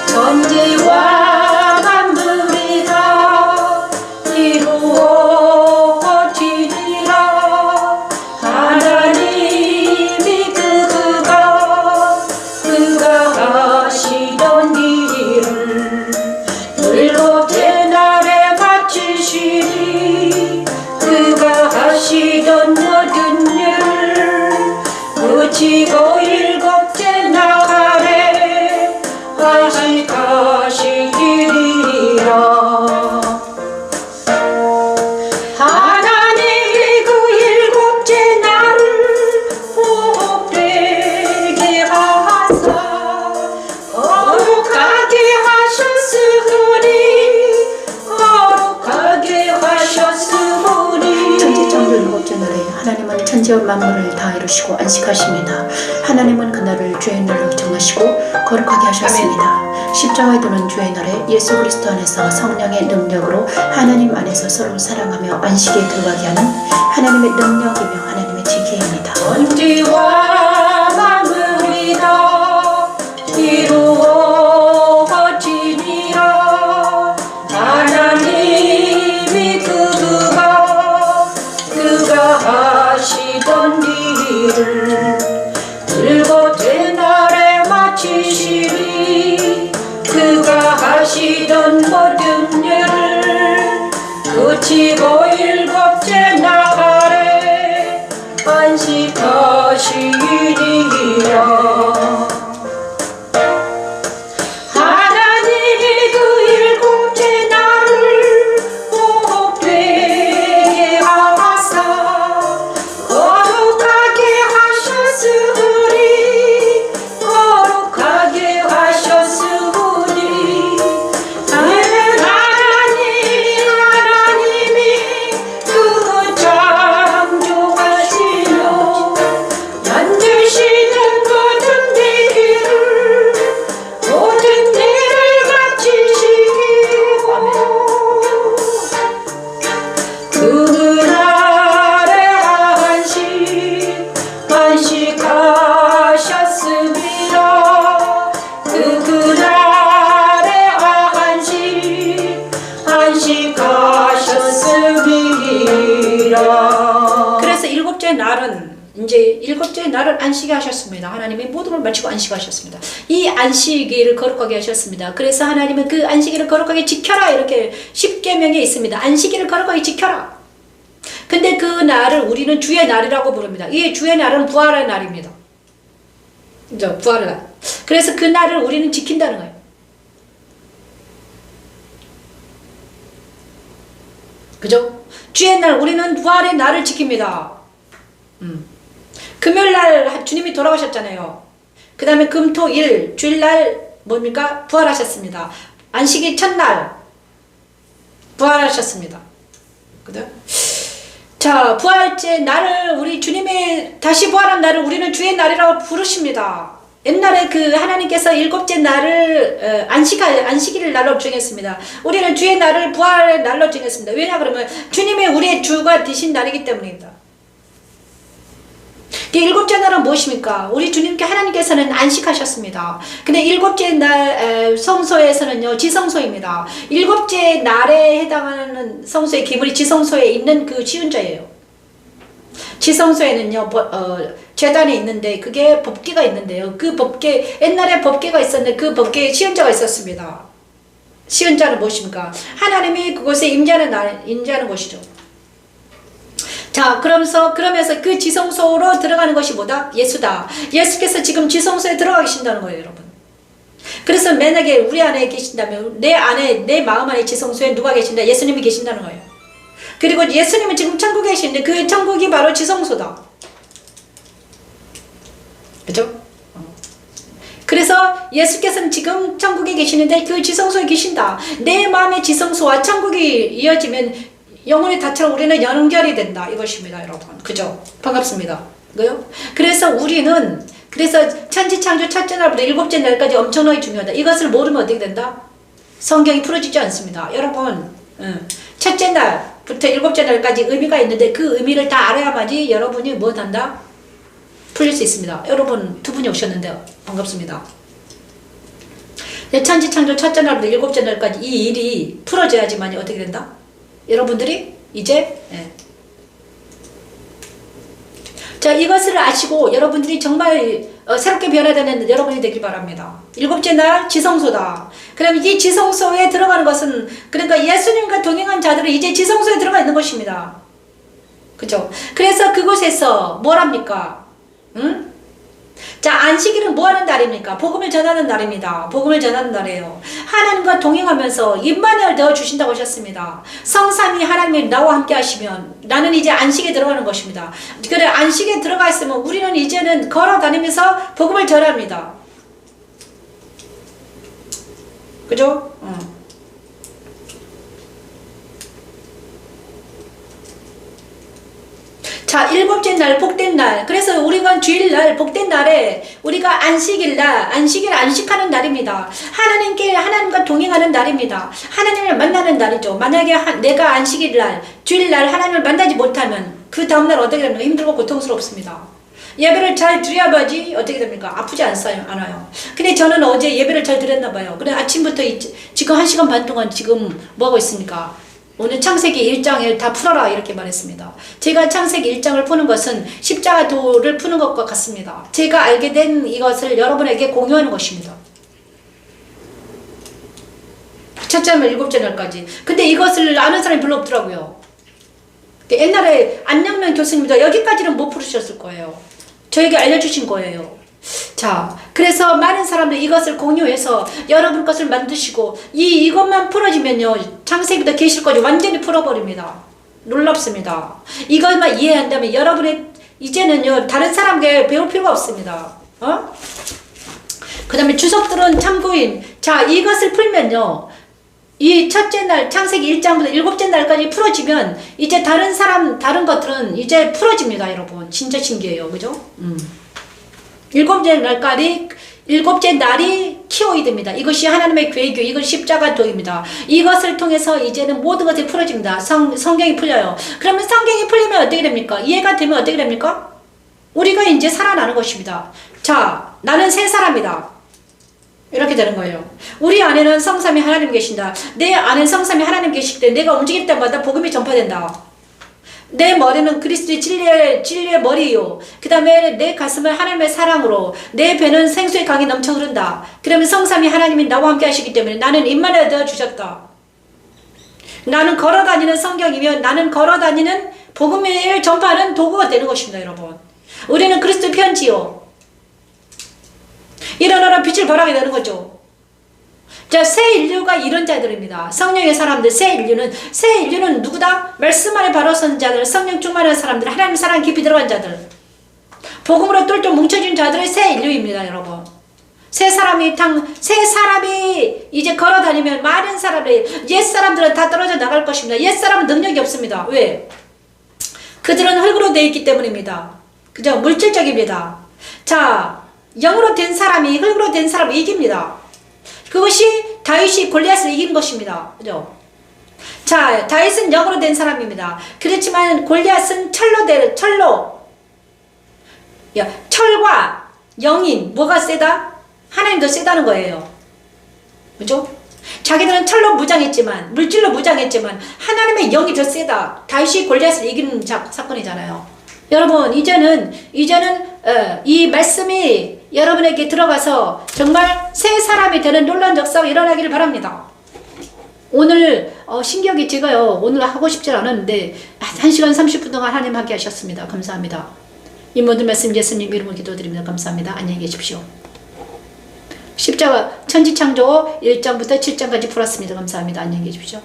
천지와 만물이 다 이루어지리라. 하나님이 그가 하시던 일을 일곱째 날에 마치시리. 그가 하시던 모든 일 그치고 일곱째 날에 안식하시리라. 하나님이 그 일곱째 날을 복되게 하사 거룩하게 하셨으니 천지창조 일곱째 날에 하나님은 천지와 만물을 다 이루시고 안식하십니다. 하나님은 그날을 주의 날로 정하시고 거룩하게 하셨습니다. 십자가에 두는 주의 날에 예수 그리스도 안에서 성령의 능력으로 하나님 안에서 서로 사랑하며 안식에 들어가게 하는 하나님의 능력이며 하나님의 지혜입니다. 천지와 만물이 다 이루어지리라. 하나님이 그가 하시던 일을 일곱째 날에 마치시리. 그가 하시던 모든 일을 그치고 일곱째 날에 안식하시리라. 이제 일곱째 날을 안식에 하셨습니다. 하나님이 모든 걸 마치고 안식하셨습니다. 이 안식일을 거룩하게 하셨습니다. 그래서 하나님은 그 안식일을 거룩하게 지켜라 이렇게 십계명에 있습니다. 안식일을 거룩하게 지켜라. 근데 그 날을 우리는 주의 날이라고 부릅니다. 이 주의 날은 부활의 날입니다. 그죠? 부활의 날. 그래서 그 날을 우리는 지킨다는 거예요. 그죠? 주의 날, 우리는 부활의 날을 지킵니다. 금요일날 주님이 돌아가셨잖아요. 그 다음에 금, 토, 일, 주일날 뭡니까? 부활하셨습니다. 안식일 첫날 부활하셨습니다. 그죠? 자, 부활째 날을 우리 주님의 다시 부활한 날을 우리는 주의 날이라고 부르십니다. 옛날에 그 하나님께서 일곱째 날을 안식일을 날로 정했습니다. 우리는 주의 날을 부활의 날로 정했습니다. 왜냐 그러면 주님의 우리의 주가 되신 날이기 때문입니다. 일곱째 날은 무엇입니까? 우리 주님께 하나님께서는 안식하셨습니다. 근데 일곱째 날 성소에서는요 지성소입니다. 일곱째 날에 해당하는 성소의 기물이 지성소에 있는 그 시운자예요. 지성소에는요 제단이 있는데 그게 법궤가 있는데요. 그 법궤 옛날에 법궤가 있었는데 그 법궤에 시운자가 있었습니다. 시운자는 무엇입니까? 하나님이 그곳에 임재하는 곳이죠. 자, 그러면서 그 지성소로 들어가는 것이 뭐다? 예수다. 예수께서 지금 지성소에 들어가 계신다는 거예요, 여러분. 그래서 만약에 우리 안에 계신다면 내 마음 안에 지성소에 누가 계신다? 예수님이 계신다는 거예요. 그리고 예수님은 지금 천국에 계시는데 그 천국이 바로 지성소다. 그죠? 그래서 예수께서는 지금 천국에 계시는데 그 지성소에 계신다. 내 마음의 지성소와 천국이 이어지면 영혼의 다처럼 우리는 연결이 된다. 이것입니다, 여러분. 그죠? 반갑습니다. 그요? 그래서 천지창조 첫째 날부터 일곱째 날까지 엄청나게 중요하다. 이것을 모르면 어떻게 된다? 성경이 풀어지지 않습니다. 여러분, 첫째 날부터 일곱째 날까지 의미가 있는데 그 의미를 다 알아야만이 여러분이 무엇한다? 풀릴 수 있습니다. 여러분 두 분이 오셨는데요. 반갑습니다. 천지창조 첫째 날부터 일곱째 날까지 이 일이 풀어져야지만이 어떻게 된다? 여러분들이 이제 자 이것을 아시고 여러분들이 정말 새롭게 변화되는 여러분이 되길 바랍니다. 일곱째 날 지성소다. 그럼 이 지성소에 들어가는 것은 그러니까 예수님과 동행한 자들은 이제 지성소에 들어가 있는 것입니다. 그죠? 그래서 그곳에서 뭘 합니까? 응? 자, 안식일은 뭐 하는 날입니까? 복음을 전하는 날입니다. 복음을 전하는 날이에요. 하나님과 동행하면서 임마누엘 되어 주신다고 하셨습니다. 성삼위 하나님이 나와 함께 하시면 나는 이제 안식에 들어가는 것입니다. 그래, 안식에 들어가 있으면 우리는 이제는 걸어 다니면서 복음을 전합니다. 그죠? 자, 일곱째 날, 복된 날. 그래서 우리가 주일날, 복된 날에 우리가 안식하는 날입니다. 하나님과 동행하는 날입니다. 하나님을 만나는 날이죠. 만약에 내가 안식일날, 주일날 하나님을 만나지 못하면 그 다음날 어떻게 됩니까? 힘들고 고통스럽습니다. 예배를 잘 드려야지 어떻게 됩니까? 아프지 않아요. 근데 저는 어제 예배를 잘 드렸나 봐요. 그래 아침부터 지금 1시간 반 동안 지금 뭐하고 있습니까? 오늘 창세기 1장을 다 풀어라 이렇게 말했습니다. 제가 창세기 1장을 푸는 것은 십자가도를 푸는 것과 같습니다. 제가 알게 된 이것을 여러분에게 공유하는 것입니다. 첫째 날, 일곱째 날까지. 근데 이것을 아는 사람이 별로 없더라고요. 옛날에 안영면 교수님도 여기까지는 못 풀으셨을 거예요. 저에게 알려주신 거예요. 자, 그래서 많은 사람들이 이것을 공유해서 여러분 것을 만드시고 이것만 풀어지면요 창세기부터 계시록까지 완전히 풀어버립니다. 놀랍습니다. 이것만 이해한다면 여러분의 이제는요 다른 사람에게 배울 필요가 없습니다. 그 다음에 주석들은 참고인. 자, 이것을 풀면요 이 첫째 날 창세기 1장부터 일곱째 날까지 풀어지면 이제 다른 것들은 이제 풀어집니다. 여러분 진짜 신기해요. 그죠? 일곱째 날이 키오이드입니다. 이것이 하나님의 계획이요. 이건 십자가도입니다. 이것을 통해서 이제는 모든 것이 풀어집니다. 성경이 풀려요. 그러면 성경이 풀리면 어떻게 됩니까? 이해가 되면 어떻게 됩니까? 우리가 이제 살아나는 것입니다. 자, 나는 새 사람이다. 이렇게 되는 거예요. 우리 안에는 성삼위 하나님 계신다. 내 안에 성삼위 하나님 계실 때 내가 움직일 때마다 복음이 전파된다. 내 머리는 그리스도의 진리의 머리요. 그 다음에 내 가슴은 하나님의 사랑으로, 내 배는 생수의 강이 넘쳐 흐른다. 그러면 성삼위 하나님이 나와 함께 하시기 때문에 나는 임마누엘 되어 주셨다. 나는 걸어다니는 성경이며 나는 걸어다니는 복음을 전파하는 도구가 되는 것입니다, 여러분. 우리는 그리스도의 편지요. 일어나라 빛을 발하게 되는 거죠. 자, 새 인류가 이런 자들입니다. 성령의 사람들, 새 인류는 누구다? 말씀 안에 바로 선 자들, 성령 충만한 사람들, 하나님 사랑 깊이 들어간 자들, 복음으로 똘똘 뭉쳐진 자들의 새 인류입니다, 여러분. 새 사람이 이제 걸어다니면 많은 사람들, 옛 사람들은 다 떨어져 나갈 것입니다. 옛 사람은 능력이 없습니다. 왜? 그들은 흙으로 되어 있기 때문입니다. 그죠? 물질적입니다. 자, 영으로 된 사람이 흙으로 된 사람을 이깁니다. 그것이 다윗이 골리앗을 이긴 것입니다. 그죠? 자, 다윗은 영으로 된 사람입니다. 그렇지만 골리앗은 철과 영인, 뭐가 세다? 하나님도 세다는 거예요. 그죠? 자기들은 철로 무장했지만, 물질로 무장했지만 하나님의 영이 더 세다. 다윗이 골리앗을 이기는 사건이잖아요. 여러분, 이제는 이 말씀이 여러분에게 들어가서 정말 새 사람이 되는 놀라운 역사가 일어나기를 바랍니다. 오늘 신기하게 제가요, 오늘 하고 싶지 않았는데 1시간 30분 동안 하나님 함께 하셨습니다. 감사합니다. 이 모든 말씀 예수님 이름으로 기도드립니다. 감사합니다. 안녕히 계십시오. 십자가 천지창조 1장부터 7장까지 풀었습니다. 감사합니다. 안녕히 계십시오.